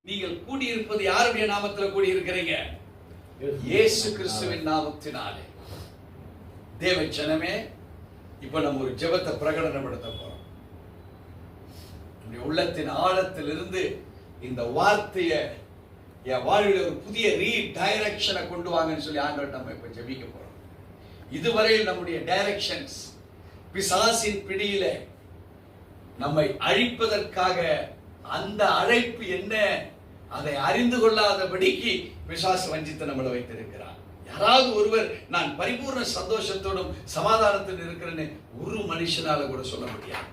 நீங்கள் கூடியிருப்பது யாருடைய நாமத்தில் கூடியிருக்கிறீங்க? இயேசு கிறிஸ்துவின் நாமத்தினாலே. தேவ ஜனமே, இப்ப நம்ம ஒரு ஜெபத்தை பிரகடனப்படுத்த போறோம். நம்முடைய உள்ளத்தின் ஆழத்திலிருந்து இந்த வார்த்தையை என் வாழ்வில் ஒரு புதிய ரீடைரக்ஷனை கொண்டு வாங்கன்னு சொல்லி ஆண்டவர்கிட்ட நம்ம இப்ப ஜெபிக்க போறோம். இதுவரையில் நம்முடைய டைரக்ஷன்ஸ் பிசாசின் பிடியில நம்மை அழிப்பதற்காக அந்த அழைப்பு என்ன அதை அறிந்து கொள்ளாதபடிக்கு பிசாசு வஞ்சித்து நம்மளை வைத்திருக்கிறார். யாராவது ஒருவர் நான் பரிபூர்ண சந்தோஷத்தோடும் சமாதானத்தில் இருக்கிறேன்னு ஒரு மனுஷனால கூட சொல்ல முடியாது.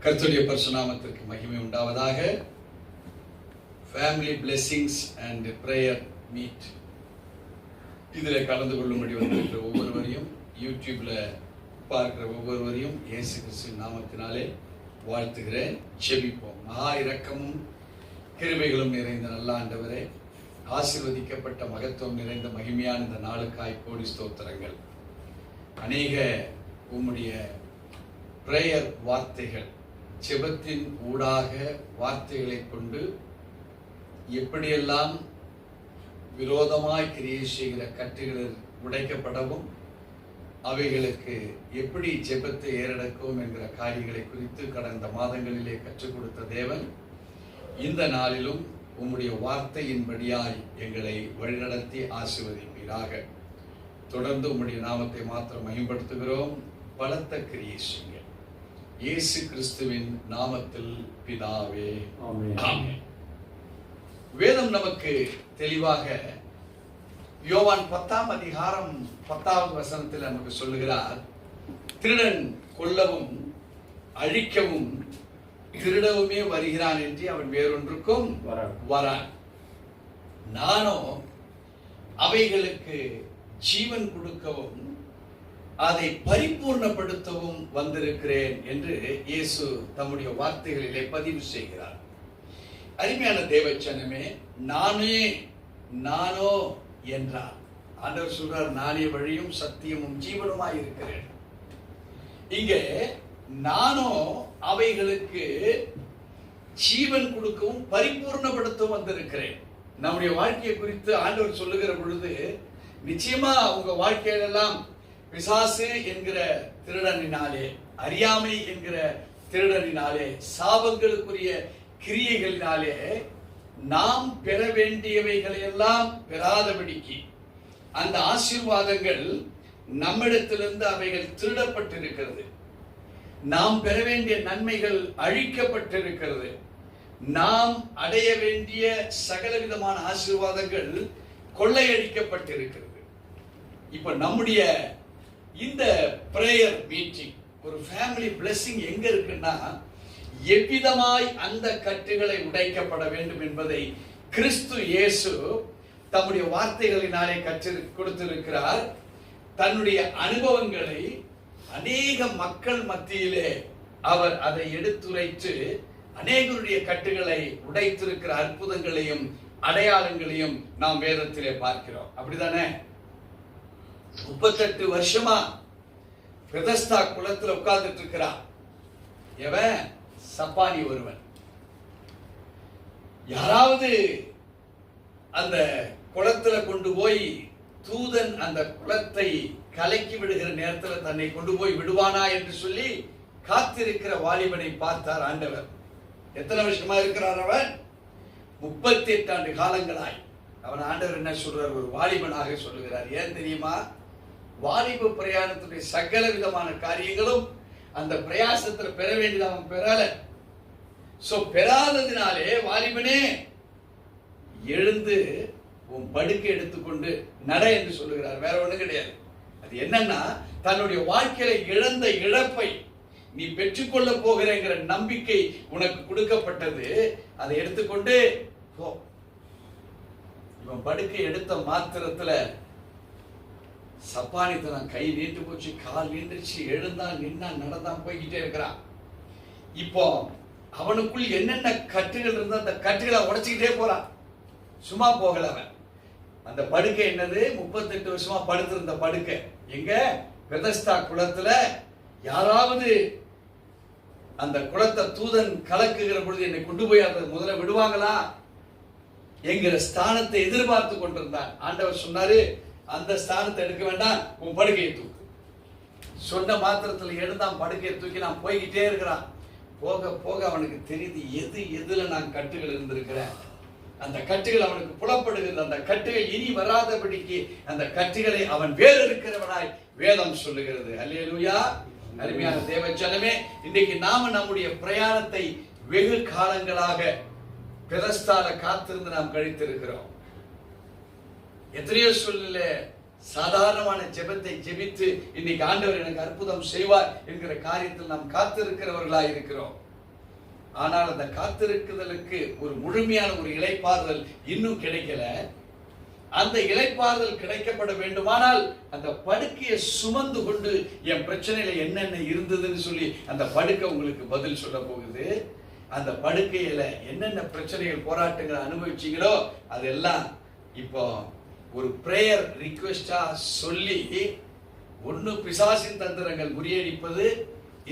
கர்த்தருடைய பரிசுநாமத்திற்கு மகிமை உண்டாவதாக. Family blessings and prayer meet இதில் கலந்து கொள்ளும்படி வந்திருக்கிற ஒவ்வொருவரையும், யூடியூப்ல பார்க்கிற ஒவ்வொருவரையும் இயேசு கிறிஸ்துவின் நாமத்தினாலே வாழ்த்துகிறேன். ஜெபிப்போம். மகா இரக்கமும் கிருபைகளும் நிறைந்த நல்ல ஆண்டவரே, ஆசீர்வதிக்கப்பட்ட மகத்துவம் நிறைந்த மகிமையான இந்த நாளுக்காய் கோடி ஸ்தோத்திரங்கள். அநேக உம்முடைய பிரேயர் வார்த்தைகள், ஜெபத்தின் ஊடாக வார்த்தைகளை கொண்டு எப்படியெல்லாம் விரோதமாய் கிரியை செய்கிற கட்டுகள் உடைக்கப்படவும், அவைகளுக்கு எப்படி ஜெபத்தை ஏறடக்கும் என்கிற காரியங்களை குறித்து கடந்த மாதங்களிலே கற்றுக் கொடுத்த தேவன், இந்த நாளிலும் உம்முடைய வார்த்தையின்படியாய் எங்களை வழிநடத்தி ஆசீர்வதிப்பீராக. தொடர்ந்து உம்முடைய நாமத்தை மாத்திரம் மகிமைப்படுத்துகிறோம். பலத்த கிரியை செய்யுங்க. இயேசு கிறிஸ்துவின் நாமத்தில் பிதாவே, ஆமென். வேதம் நமக்கு தெளிவாக யோவான் 10ஆம் அதிகாரம் 10வது வசனத்தில் நமக்கு சொல்லுகிறார், திருடன் கொல்லவும் அழிக்கவும் திருடவுமே வருகிறான் என்று அவன் வேறொன்றுக்கும் வரான். நானோ அவைகளுக்கு ஜீவன் கொடுக்கவும் அதை பரிபூர்ணப்படுத்தவும் வந்திருக்கிறேன் என்று இயேசு தம்முடைய வார்த்தைகளிலே பதிவு செய்கிறார். அருமையான தேவச்சனமே, நானோ என்றார். ஆண்டவர் சொல்றார், நானே வழியும் சத்தியமும் ஜீவனுமாய் இருக்கிறேன். இங்கே நானோ அவைகளுக்கு ஜீவன் கொடுக்கவும் பரிபூர்ணப்படுத்தவும் வந்திருக்கிறேன். நம்முடைய வாழ்க்கையை குறித்து ஆண்டவர் சொல்லுகிற பொழுது, நிச்சயமா உங்க வாழ்க்கையிலெல்லாம் பிசாசு என்கிற திருடனினாலே, அறியாமை என்கிற திருடனினாலே, சாபங்களுக்குரிய கிரியைகளினாலே நாம் பெற வேண்டியவைகளை எல்லாம் பெறாதபடிக்கு அந்த ஆசீர்வாதங்கள் நம்மிடத்திலிருந்து அவைகள் திருடப்பட்டிருக்கிறது. நாம் பெற வேண்டிய நன்மைகள் அழிக்கப்பட்டிருக்கிறது. நாம் அடைய வேண்டிய சகல விதமான ஆசீர்வாதங்கள் கொள்ளையடிக்கப்பட்டிருக்கிறது. இப்ப நம்முடைய இந்த பிரேயர் மீட்டிங், ஒரு ஃபேமிலி பிளெஸிங் எங்க இருக்குன்னா, எவ்விதமாய் அந்த கட்டுகளை உடைக்கப்பட வேண்டும் என்பதை கிறிஸ்து இயேசு தம்முடைய வார்த்தைகளினாலே கொடுத்திருக்கிறார். தன்னுடைய அனுபவங்களை அநேக மக்கள் மத்தியிலே அவர் அதை எடுத்துரைத்து அநேகருடைய கட்டுகளை உடைத்திருக்கிற அற்புதங்களையும் அடையாளங்களையும் நாம் வேதத்திலே பார்க்கிறோம். அப்படிதானே? 38 வருஷமா பெதஸ்தா குளத்துல உட்கார்ந்துட்டு இருக்கிறான். எவன்? சப்பானி ஒருவன். யாராவது அந்த குளத்துல கொண்டு போய் தூதன் அந்த குளத்தை கலக்கி விடுகிற நேரத்தில் தன்னை கொண்டு போய் விடுவானா என்று சொல்லி காத்திருக்கிற வாலிபனை பார்த்தார் ஆண்டவர். எத்தனை வருஷமா இருக்கிறார் அவன்? 38 ஆண்டு காலங்களாய். அவன் ஆண்டவர் என்ன சொல்றார்? ஒரு வாலிபனாக சொல்லுகிறார். ஏன் தெரியுமா? வாலிப பிரயாணத்துடைய சகல விதமான காரியங்களும் அந்த பிரயாசத்துல பெற வேண்டியது அவன் பெறல. பெறாததினாலே, வாலிபனே எழுந்து உன் படுக்கை எடுத்துக்கொண்டு நட என்று சொல்லுகிறார். வேற ஒண்ணு கிடையாது. அது என்னன்னா, தன்னுடைய வாழ்க்கையில இழந்த இழப்பை நீ பெற்றுக்கொள்ள போகிறேங்கிற நம்பிக்கை உனக்கு கொடுக்கப்பட்டது. அதை எடுத்துக்கொண்டு போ. இவன் படுக்கை எடுத்த மாத்திரத்துல சப்பானித்தனம் கை நீண்டு போச்சு, கால் நீண்டுச்சு, எழுந்தான், நின்னா, நடந்தான், போய்கிட்டே இருக்கிறான். இப்போ அவனுக்குள் என்னென்ன கட்டுகள் இருந்தா அந்த கட்டுகளை உடைச்சுக்கிட்டே போறான். சும்மா போகல அவன். அந்த படுக்கை என்னது? 38 வருஷமா படுத்திருந்த படுக்கை. எங்க? பெதஸ்தா குளத்துல. யாராவது அந்த குளத்தை தூதன் கலக்குகிற பொழுது என்னை கொண்டு போய் அதை முதல்ல விடுவாங்களா என்கிற ஸ்தானத்தை எதிர்பார்த்து கொண்டிருந்தான். ஆண்டவர் சொன்னாரு, அந்த ஸ்தானத்தை எடுக்க வேண்டாம், உன் படுக்கையை தூக்கு. சொன்ன மாத்திரத்தில் எடுத்தான் படுக்கையை தூக்கி நான் போய்கிட்டே இருக்கிறான். போக போக அவனுக்கு தெரியுது எதுல நான் கட்டுகள் இருந்திருக்கிறேன். அந்த கட்டுகள் அவனுக்கு புலப்படுகிறது. அந்த கட்டுகள் இனி வராதபடிக்கு அந்த கட்டுகளை அவன் வேறு இருக்கிறவனாய் வேதம் சொல்லுகிறது. அல்லேலூயா. அருமையான தேவஜனமே, இன்றைக்கு நாம நம்முடைய பிரயாணத்தை வெகு காலங்களாக பெதஸ்தால காத்திருந்து நாம் கழித்திருக்கிறோம். எத்தனையோ சூழ்நில சாதாரணமான ஜெபத்தை ஜெபித்து இன்னைக்கு ஆண்டவர் எனக்கு அற்புதம் செய்வார் என்கிற காரியத்தில் நாம் காத்திருக்கிறவர்களாய் இருக்கிறோம். ஆனால் அந்த காத்திருக்குதலுக்கு ஒரு முழுமையான ஒரு இளைப்பாறுதல் இன்னும் கிடைக்கல. அந்த இளைப்பாறுதல் கிடைக்கப்பட வேண்டுமானால் அந்த படுக்கையை சுமந்து கொண்டு என் பிரச்சனையில என்னென்ன இருந்ததுன்னு சொல்லி அந்த படுக்கை உங்களுக்கு பதில் சொல்ல போகுது. அந்த படுக்கையில என்னென்ன பிரச்சனைகள் போராட்டங்களை அனுபவிச்சீங்களோ அதெல்லாம் இப்போ ஒரு பிரேயர் ரிக்வெஸ்டா சொல்லி, ஒன்னு பிசாசின் தந்திரங்கள் முறியடிப்பது,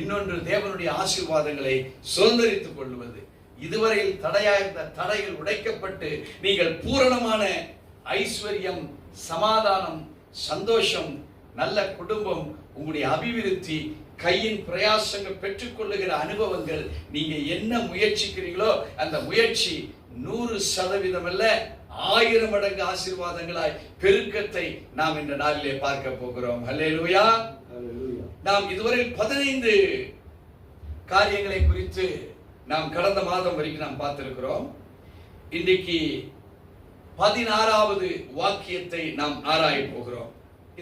இன்னொன்று தேவனுடைய ஆசீர்வாதங்களை சுதந்திரித்துக் கொள்வது. இதுவரையில் தடையாயிருந்த தடைகள் உடைக்கப்பட்டு நீங்கள் பூரணமான ஐஸ்வர்யம், சமாதானம், சந்தோஷம், நல்ல குடும்பம், உங்களுடைய அபிவிருத்தி, கையின் பிரயாசங்கள் பெற்றுக்கொள்ளுகிற அனுபவங்கள், நீங்க என்ன முயற்சிக்கிறீங்களோ அந்த முயற்சி 100% அல்ல 1000 மடங்கு ஆசீர்வாதங்களாய் பெருக்கத்தை நாம் இந்த நாளிலே பார்க்க போகிறோம். அல்லேலூயா. நாம் இதுவரை 15 காரியங்களை குறித்து நாம் கடந்த மாதம் வரைக்கும் நாம் பார்த்திருக்கிறோம். இன்றைக்கு 16வது வாக்கியத்தை நாம் ஆராய போகிறோம்.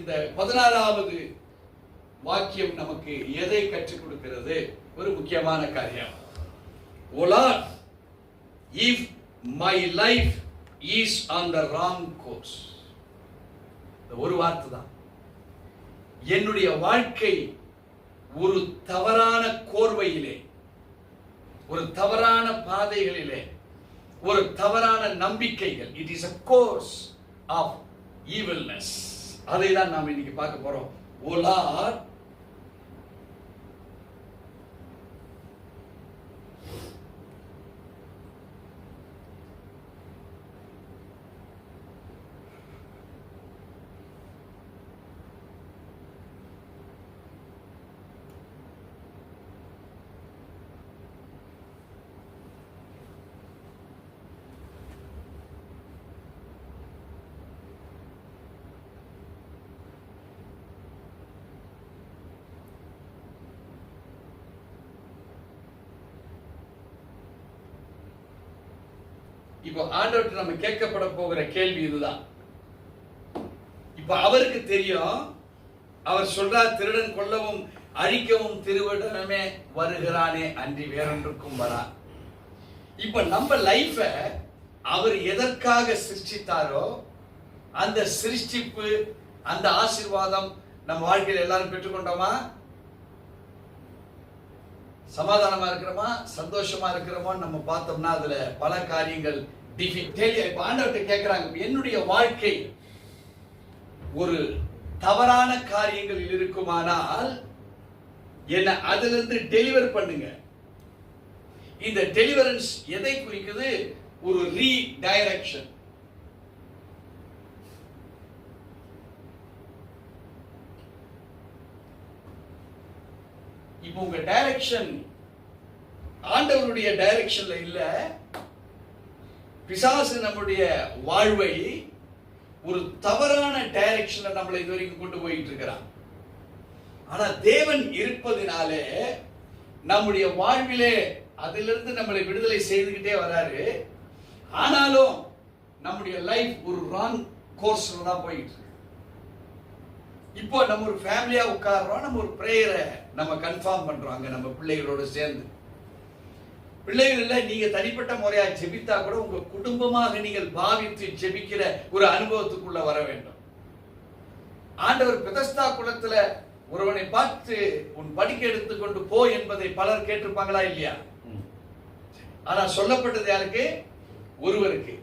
இந்த 16வது வாக்கியம் நமக்கு எதை கற்றுக் கொடுக்கிறது? ஒரு முக்கியமான காரியம். O Lord, if my life is on the wrong course. ஒரு வார்த்தை தான். என்னுடைய வாழ்க்கை ஒரு தவறான கோர்வையிலே, ஒரு தவறான பாதைகளிலே, ஒரு தவறான நம்பிக்கைகள், it is a course of evilness. அதை தான் நாம் இன்னைக்கு பார்க்க போறோம். O Lord, இப்போ ஆண்டவர்கிட்ட நம்ம கேட்கப்பட போகிற கேள்வி இதுதான். இப்ப அவருக்கு தெரியும், அவர் சொல்றார், திருடன் கொல்லவும் அழிக்கவும் திருடனமே வருகிறானே அன்றி வேறொன்றுக்கும் வரா. இப்ப நம்ம லைஃப அவர் எதற்காக சிருஷ்டித்தாரோ அந்த சிருஷ்டிப்பு, அந்த ஆசீர்வாதம் நம்ம வாழ்க்கையில் எல்லாரும் பெற்றுக்கொண்டோமா? சமாதானமா இருக்கிறோமா, சந்தோஷமா இருக்கிறோமா? நம்ம பார்த்தோம்னா அதுல பல காரியங்கள் ஆண்டவர்கிட்ட கேட்கிறாங்க, என்னுடைய வாழ்க்கை ஒரு தவறான காரியங்களில் இருக்குமானால் என்ன அதிலிருந்து டெலிவர் பண்ணுங்க. இந்த டெலிவரன்ஸ் எதை குறிக்குது? ஒரு ரீடைரக்ஷன். இப்போ உங்க டைரக்ஷன் ஆண்டவருடைய டைரக்ஷன்ல இல்ல, பிசாசு நம்முடைய வாழ்வை ஒரு தவறான டைரக்ஷன்ல நம்மளை இதுவரைக்கும் கொண்டு போயிட்டு இருக்கிறான். ஆனா தேவன் இருப்பதினாலே நம்முடைய வாழ்விலே அதிலிருந்து நம்மளை விடுதலை செய்துகிட்டே வராரு. ஆனாலும் நம்முடைய லைஃப் ஒரு ராங் கோர்ஸ்ல தான் போயிட்டு இருக்கு. இப்போ நம்ம ஒரு ஃபேமிலியா உட்கார்றோம், நம்ம ஒரு பிரேயரை நம்ம கன்ஃபார்ம் பண்றோம் அங்க நம்ம பிள்ளைகளோட சேர்ந்து. பிள்ளைகள் நீங்க தனிப்பட்ட முறையா ஜெபித்தா கூட உங்க குடும்பமாக நீங்கள் பாவித்து ஜெபிக்கிற ஒரு அனுபவத்துக்குள்ள வர வேண்டும். ஆண்டவர் பெதஸ்தா குளத்துல ஒருவனை பார்த்து உன் படிக்க எடுத்துக்கொண்டு போ என்பதை பலர் கேட்டிருப்பாங்களா இல்லையா? ஆனா சொல்லப்பட்டது யாருக்கு? ஒருவருக்கு.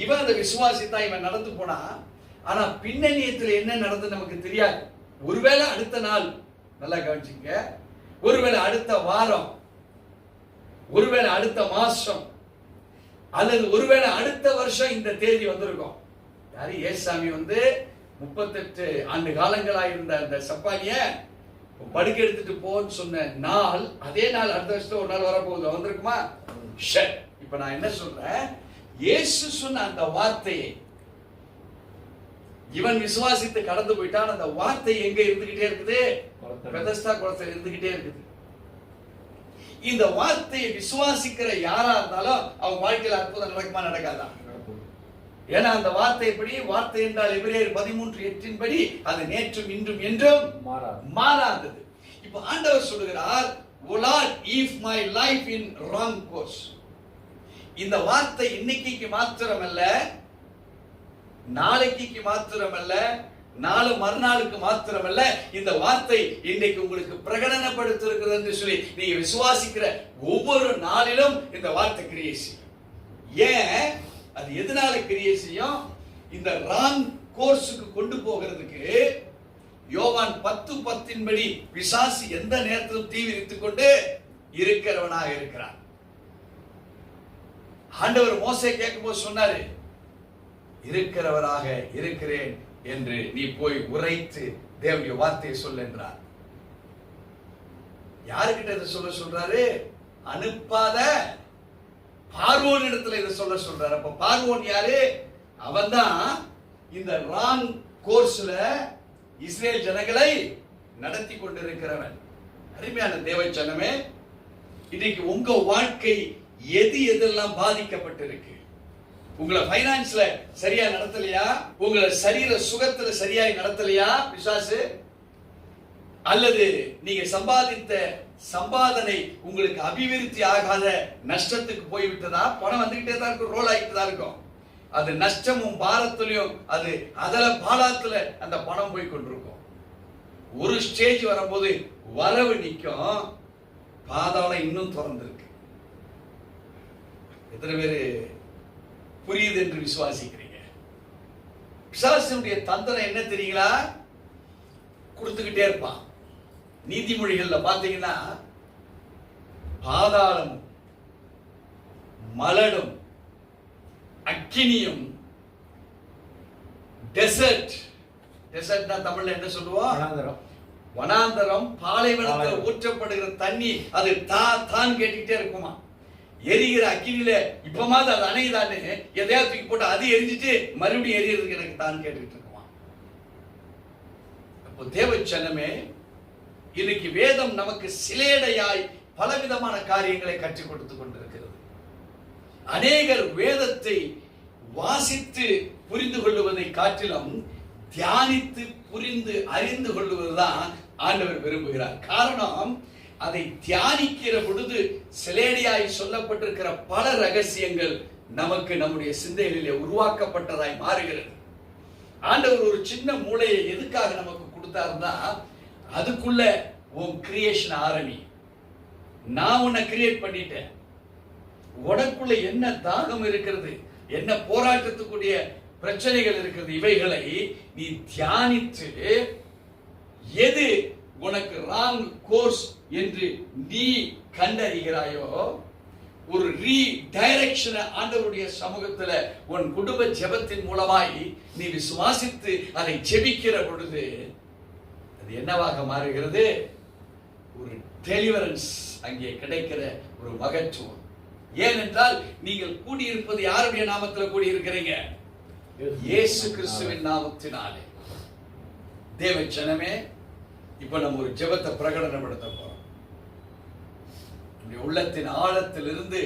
இவன் அதை விசுவாசித்தா இவன் நடந்து போனா, ஆனா பின்னணியத்தில் என்ன நடந்து நமக்கு தெரியாது. ஒருவேளை அடுத்த நாள், நல்லா கவனிச்சுங்க, ஒருவேளை அடுத்த வாரம், ஒருவேளை அடுத்த மாசம், அல்லது ஒருவேளை அடுத்த வருஷம் இந்த தேதி வந்திருக்கும். யாரு? ஏசாமி 38 ஆண்டு காலங்களாக இருந்த அந்த சப்பானிய படுக்க எடுத்துட்டு போன்னு சொன்ன நாள், அதே நாள் அடுத்த வருஷம் ஒரு நாள் வரப்போகுது, வந்திருக்குமா? இப்ப நான் என்ன சொல்றேன், இயேசு சொன்ன அந்த வார்த்தையை இவன் விசுவாசித்து கடந்து போயிட்டான். அந்த வார்த்தை எங்க இருந்துகிட்டே இருக்குது? பெதஸ்தா குளத்தில் இருந்துகிட்டே இருக்குது. இந்த வார்த்தையை விசுவாசிக்கிற யாரா இருந்தாலும் அவங்க வாழ்க்கையில் அற்புதம் நடக்குமா நடக்காதா? ஏன்னா அந்த வார்த்தை எப்படி? வார்த்தை என்றால் எபிரேயர் 13:8 படி அது நேற்றும் இன்றும் என்றும் மாறாதது. இப்ப ஆண்டவர் சொல்லுகிறார், O Lord, if my life in wrong course. இந்த வார்த்தை இன்னைக்கு மாத்திரமல்ல, நாளைக்கு மாத்திரமல்ல, நாலு மறுநாளுக்கு மாத்திரமல்ல, இந்த வார்த்தை இன்றைக்கு உங்களுக்கு பிரகடனப்படுத்திருக்கிறது என்று சொல்லி நீங்க விசுவாசிக்கிற ஒவ்வொரு நாளிலும் இந்த வார்த்தை கிரியை செய்யும். ஏன் அது எதனால கிரியை செய்யும்? இந்த ராங் கோர்ஸுக்கு கொண்டு போகிறதுக்கு யோவான் 10:10 படி பிசாசு எந்த நேரத்திலும் தீவிரித்துக் கொண்டு இருக்கிறவனாக இருக்கிறான். ஆண்டவர் மோசே கேட்கும்போது சொன்னாரு, இருக்கிறவராக இருக்கிறேன் என்று நீ போய் உரைத்து தேவனுடைய வார்த்தையை சொல்ல என்றார். யாருக்கிட்ட இதை சொல்ல சொல்றாரு? அனுப்பாத பார்வோன் இடத்துல இதை சொல்ல சொல்றாரு. அப்ப பார்வோன் யாரு? அவன்தான் இந்த ராங் கோர்ஸ்ல இஸ்ரேல் ஜனங்களை நடத்தி கொண்டிருக்கிறவன். அருமையான தேவ ஜனமே, இன்னைக்கு உங்க வாழ்க்கை எதெல்லாம் பாதிக்கப்பட்டிருக்கு? உங்களை பைனான்ஸ்ல சரியா நடத்தலையா? உங்களை சரீர சுகத்துல சரியாய் நடத்தலையா பிசாசு? அல்லது நீங்க சம்பாதித்த சம்பாதனை உங்களுக்கு அபிவிருத்தி ஆகாத நஷ்டத்துக்கு போய்விட்டதா? பணம் வந்துகிட்டே தான் இருக்கும், ரோல் ஆகிட்டு தான் இருக்கும். அது நஷ்டமும் பாரத்திலையும் அது அதல பாலாத்துல அந்த பணம் போய் கொண்டிருக்கும். ஒரு ஸ்டேஜ் வரும்போது வரவு நிற்கும், பாதாளம் இன்னும் திறந்திருக்கு. எத்தனை பேரு புரியுது என்று விசுவாசிக்கிறீங்க? பிசாசுடைய தந்திரம் என்ன தெரியுங்களா? கொடுத்துக்கிட்டே இருப்பான். நீதிமொழிகள்ல பாத்தீங்கன்னா, பாதாளம் மலடும் அக்கினியும் டெசர்ட், டெசர்ட்னா தமிழ்ல என்ன சொல்லுவோம்? வனாந்தரம், பாலைவனத்தில் ஊற்றப்படுகிற தண்ணி அது தான் கேட்டுக்கிட்டே இருக்குமா. எரிகிற அக்கினியில இப்பமாவது அது அணையுதான்னு எதையாவது தூக்கி போட்டு அது எரிஞ்சிட்டு மறுபடியும் எரியறதுக்கு எனக்கு தான் கேட்டுக்கிட்டு இருக்குமா. அப்போ தேவச்சனமே, இன்னைக்கு வேதம் நமக்கு சிலேடையாய் பலவிதமான காரியங்களை கற்றுக் கொடுத்து கொண்டிருக்கிறது. அநேகர் வேதத்தை வாசித்து புரிந்து கொள்வதை காட்டிலும் தியானித்து புரிந்து அறிந்து கொள்வதுதான் ஆண்டவர் விரும்புகிறார். காரணம், அதை தியானிக்கிற பொழுது சிலேடையாய் சொல்லப்பட்டிருக்கிற பல ரகசியங்கள் நமக்கு நம்முடைய சிந்தைகளிலே உருவாக்கப்பட்டதாய் மாறுகிறது. ஆண்டவர் ஒரு சின்ன மூளையை எதுக்காக நமக்கு கொடுத்தாருன்னா, அதுக்குள்ள உன் கிரியேஷன் ஆரம்பி. நான் உன்னை கிரியேட் பண்ணிட்டேன், உனக்குள்ள என்ன தாகம் இருக்கிறது, என்ன போராட்டத்துக்குரிய பிரச்சனைகள் இருக்கிறது, இவைகளை நீ தியானித்து எது உனக்கு ராங் கோர்ஸ் என்று நீ கண்டறிகிறாயோ, ஒரு ரீடைரக்ஷன் ஆண்டவருடைய சமூகத்துல உன் குடும்ப ஜெபத்தின் மூலமாய் நீ விசுவாசித்து அதை ஜெபிக்கிற பொழுது அது என்னவாக மாறுகிறது? ஒரு டெலிவரன்ஸ் அங்கே கிடைக்கிற ஒரு மகத்துவம். ஏனென்றால் நீங்கள் கூடியிருப்பது யாருடைய நாமத்தில் கூடியிருக்கிறீங்க? இயேசு கிறிஸ்துவின் நாமத்தினாலே. தேவ ஜனமே, இப்ப நம்ம ஒரு ஜெபத்தை பிரகடனப்படுத்த போறோம். உள்ளத்தின் ஆழத்திலிருந்து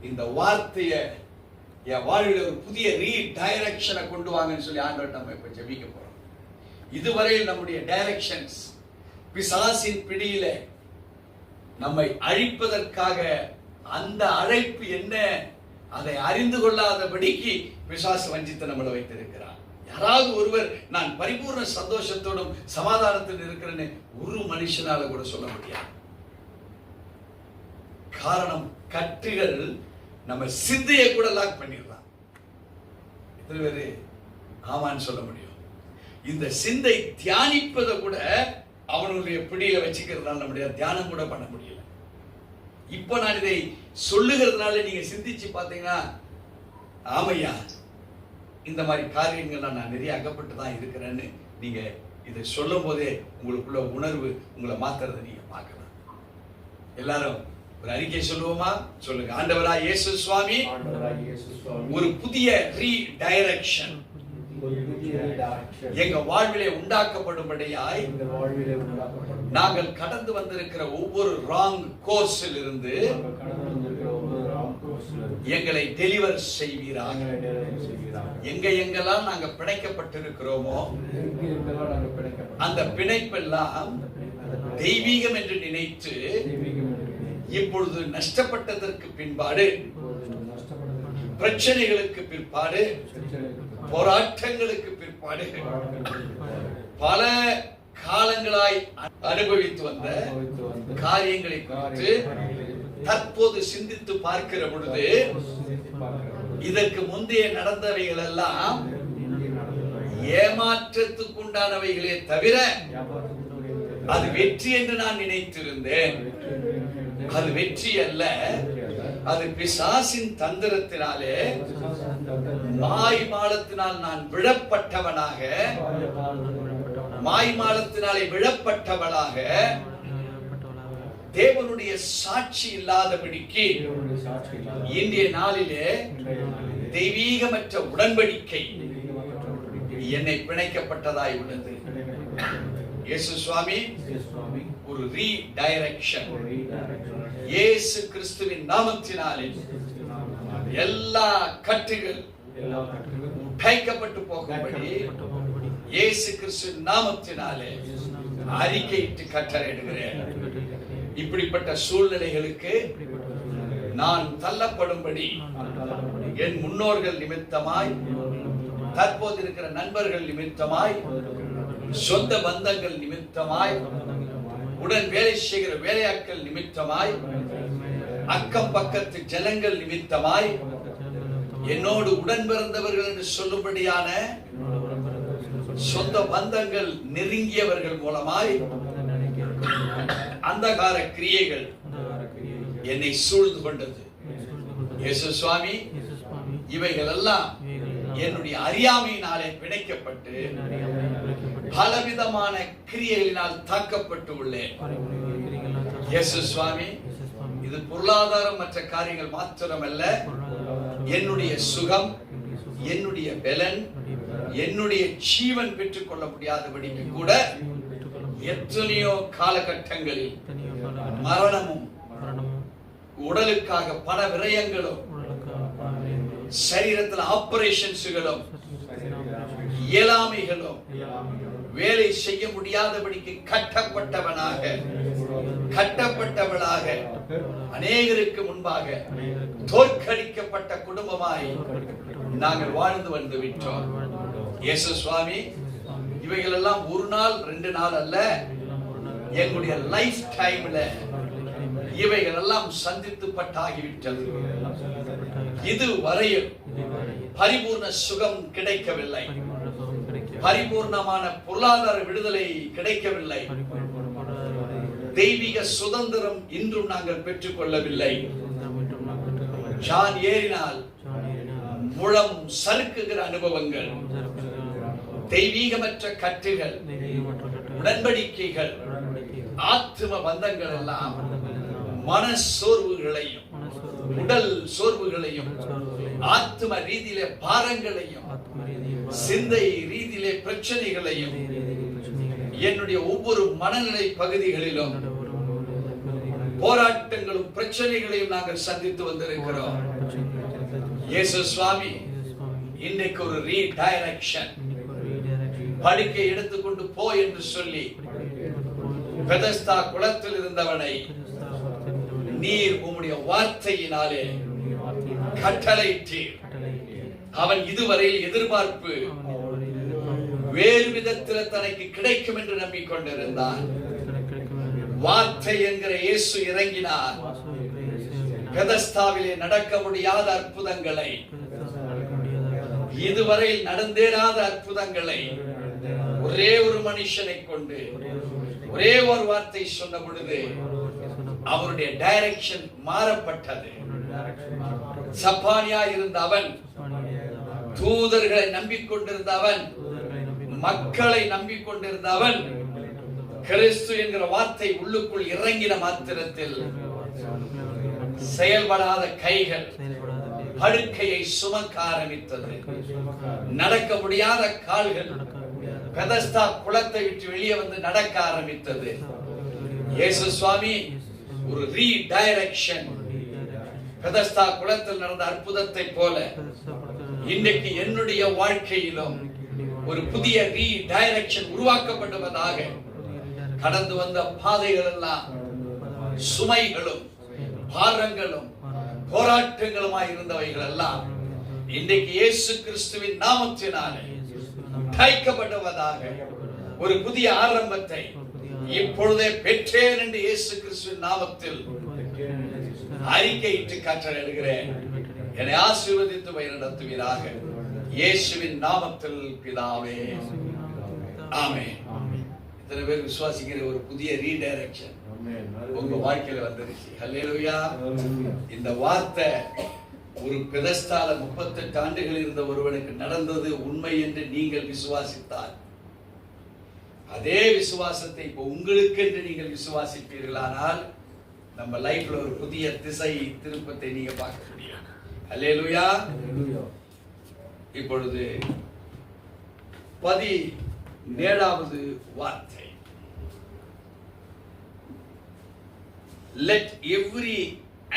இந்த வார்த்தையை என் வாழ்வில் ஒரு புதிய ரீடைரக்ஷனை கொண்டு வாங்கன்னு சொல்லி ஆண்டவர் நம்ம இப்ப ஜெபிக்க போறோம். இதுவரையில் நம்முடைய டைரக்ஷன்ஸ் பிசாசின் பிடியில நம்மை அழிப்பதற்காக அந்த அழைப்பு என்ன அதை அறிந்து கொள்ளாதபடிக்கு பிசாசு வஞ்சித்து நம்மளை வைத்திருக்கிறார். யாராவது ஒருவர் நான் பரிபூர்ண சந்தோஷத்தோடும் சமாதானத்தில் இருக்கிறேன்னு ஒரு மனுஷனால கூட சொல்ல முடியாது. காரணம், கட்டுகள் நம்ம சிந்தையை கூட லாக் பண்ணிடலாம். எத்தனை பேரு ஆமான்னு சொல்ல முடியும்? இந்த சிந்தை தியானிப்பதை கூட அவனுடைய பிடியில வச்சுக்கிறதுனால நம்முடைய தியானம் கூட பண்ண முடியல. இப்போ நான் இதை சொல்லுகிறதுனால நீங்க சிந்திச்சு பார்த்தீங்கன்னா, ஆமையா இந்த மாதிரி காரியங்கள் நான் நிறைய அகப்பட்டு தான் இருக்கிறேன்னு நீங்க இதை சொல்லும் போதே உங்களுக்குள்ள உணர்வு உங்களை மாத்துறதை நீங்க பார்க்கலாம். எல்லாரும் ஒரு அறிக்கை சொல்லுவோமா? சொல்லுங்க. ஆண்டவராய் இயேசு சுவாமி, ஒரு புதிய ரீடைரக்ஷன் எங்க வாழ்விலே உண்டாக்கப்படும்படியாய் நாங்கள் கடந்து வந்திருக்கிற ஒவ்வொரு ராங் கோர்ஸில் இருந்து எங்களை டெலிவர் செய்வீராக. எங்கெல்லாம் நாங்க பிணைக்கப்பட்டிருக்கிறோமோ அந்த பிணைப்பெல்லாம் தெய்வீகம் என்று நினைத்து இப்பொழுது நஷ்டப்பட்டதற்கு பின்பாடு, பிரச்சனைகளுக்கு பிற்பாடு, போராட்டங்களுக்கு பிற்பாடு, பல காலங்களாய் அனுபவித்து வந்த காரியங்களை குறித்து தற்போது சிந்தித்து பார்க்கிற பொழுது இதற்கு முந்தைய நடந்தவைகள் எல்லாம் ஏமாற்றத்துக்கு உண்டானவைகளே தவிர அது வெற்றி என்று நான் நினைத்திருந்தேன். அது வெற்றி அல்ல, அது பிசாசின் தந்திரத்தினாலே மாய்மாலத்தினால் நான் விழப்பட்டவனாக, மாய்மாலத்தினாலே விழப்பட்டவளாக, தேவனுடைய சாட்சி இல்லாதபடிக்கு இன்றைய நாளிலே தெய்வீகமற்ற உடன்படிக்கை என்னை பிணைக்கப்பட்டதாய் உள்ளது. இயேசு சுவாமி, ஒரு ரீடைரக்ஷன் இயேசு கிறிஸ்துவின் நாமத்தினாலே எல்லா கட்டுகள் உடைக்கப்பட்டு போகும்படி இயேசு கிறிஸ்துவின் நாமத்தினாலே அறிக்கையிட்டு கட்டளையிடுகிறேன். இப்படிப்பட்ட சூழ்நிலைகளுக்கு நான் தள்ளப்படும்படி என் முன்னோர்கள் நிமித்தமாய், தற்போது இருக்கிற நண்பர்கள் நிமித்தமாய், சொந்த பந்தங்கள் நிமித்தமாய், உடன் வேலை செய்கிற வேலையாட்கள் நிமித்தமாய், அக்கம் பக்கத்து ஜனங்கள் நிமித்தமாய், என்னோடு உடன் பிறந்தவர்கள் என்று சொல்லும்படியான சொந்த பந்தங்கள் நெருங்கியவர்கள் மூலமாய் அந்தகார கிரியைகள் என்னை சூழ்ந்து கொண்டது. இயேசு சுவாமி, இவைகள் எல்லாம் என்னுடைய அறியாமையினாலே பிணைக்கப்பட்டு பலவிதமான கிரியைகளினால் தாக்கப்பட்டு உள்ளேன். இயேசு சுவாமி, இது பொருளாதாரம் மற்ற காரியங்கள் மாத்திரமல்ல, என்னுடைய சுகம், என்னுடைய பலன், என்னுடைய ஜீவன் பெற்றுக் கொள்ள முடியாதபடிக்கு கூட எத்தனையோ காலகட்டங்களில் மரணமும், உடலுக்காக பண விரயங்களும், சரீரத்தில் ஆபரேஷன்ஸ்களும், இயலாமைகளும், வேலை செய்ய முடியாதபடிக்கு கட்டப்பட்டவளாக அநேகருக்கு முன்பாக தோற்கடிக்கப்பட்ட குடும்பமாய் நாங்கள் வாழ்ந்து வந்து விட்டோம். இயேசு சுவாமி, இவைகள் எல்லாம் ஒரு நாள் 2 நாள் அல்ல, எங்களுடைய லைஃப் டைம்ல இவைகள் எல்லாம் சந்தித்து பட்டாகிவிட்டது. இதுவரையில் பரிபூர்ண சுகம் கிடைக்கவில்லை, பரிபூர்ணமான பொருளாதார விடுதலை கிடைக்கவில்லை, தெய்வீக சுதந்திரம் இன்றும் நாங்கள் பெற்றுக் கொள்ளவில்லை. ஜான் ஏறினால் முழம் சறுக்குகிற அனுபவங்கள், தெய்வீகமற்ற கட்டுகள், உடன்படிக்கைகள், ஆத்ம பந்தங்கள் எல்லாம் மன சோர்வுகளையும், உடல் சோர்வுகளையும், ஆத்ம ரீதியிலே பாரங்களையும், சிந்தை ரீதியிலே பிரச்சனைகளையும் என்னுடைய ஒவ்வொரு மனநிலை பகுதிகளிலும் போராட்டங்களும் பிரச்சனைகளையும் நாங்கள் சந்தித்து வந்திருக்கிறோம். இயேசு சுவாமி, இன்றைக்கு ஒரு ரீடைரக்ஷன், படுக்கை எடுத்துக்கொண்டு போ என்று சொல்லி பெதஸ்தா குளத்தில் இருந்தவனை நீர் உம்முடைய வார்த்தையினாலே கட்டளையிட்டீர். அவன் இதுவரையில் எதிர்பார்ப்பு வேறு விதத்தில் தனக்கு கிடைக்கும் என்று நம்பிக்கொண்டிருந்தான். வார்த்தை என்கிற இயேசு இறங்கினார், பெதஸ்தாவிலே நடக்க முடியாத அற்புதங்களை, இதுவரை நடந்தேறாத அற்புதங்களை ஒரே ஒரு மனுஷனை கொண்டு ஒரே ஒரு வார்த்தை சொன்ன பொழுது அவருடைய டைரக்ஷன் மாறப்பட்டது. சப்பானியா இருந்த அவன், தூதர்களை நம்பிக்கொண்டிருந்த அவன், மக்களை நம்பிக்கொண்டிருந்த அவன், கிறிஸ்து என்கிற வார்த்தை உள்ளுக்குள் இறங்கின மாத்திரத்தில் செயல்படாத கைகள் படுக்கையை சுமக்க ஆரம்பித்தது. நடக்க முடியாத கால்கள் பெதஸ்தா குளத்தை விட்டு வெளியே வந்து நடக்க ஆரம்பித்தது. இயேசு சுவாமி ஒரு ரீடைரக்ஷன், பெதஸ்தா குளத்தில் நடந்த அற்புதத்தை போல இன்றைக்கு என்னுடைய வாழ்க்கையிலும் ஒரு புதிய ரீடைரக்ஷன் உருவாக்கப்படுவதாக. கடந்து வந்த பாதைகள் எல்லாம் சுமைகளும் பாரங்களும் போராட்டங்களுமாய் இருந்தவைகள் எல்லாம் இன்றைக்கு இயேசு கிறிஸ்துவின் நாமத்தினாலே கைக்கப்படுவதாக. ஒரு புதிய ஆரம்பத்தை இப்பொழுதே பெற்றேன் என்று இயேசு கிறிஸ்துவின் நாமத்தில் அறிக்கையிட்டு கட்டளையிடுகிறேன். என்னை ஆசீர்வதித்து வழிநடத்துவீராக இயேசுவின் நாமத்தில் பிதாவே, ஆமென். இத்தனை பேர் விசுவாசிக்கிற ஒரு புதிய ரீடைரக்ஷன் உங்க வாழ்க்கையில வந்துருச்சு. ஹல்லேலூயா. இந்த வார்த்தை ஒரு பெதஸ்தால 38 ஆண்டுகள் இருந்த ஒருவனுக்கு நடந்தது உண்மை என்று நீங்கள் விசுவாசித்தால், அதே விசுவாசத்தை இப்போ உங்களுக்கு என்று நீங்கள் விசுவாசிப்பீர்களானால் நம்ம லைஃப்ல ஒரு புதிய திசை திருப்பத்தை நீங்க பார்க்க முடியும். ஹல்லேலூயா. இப்பொழுது 17வது வார்த்தை. Let every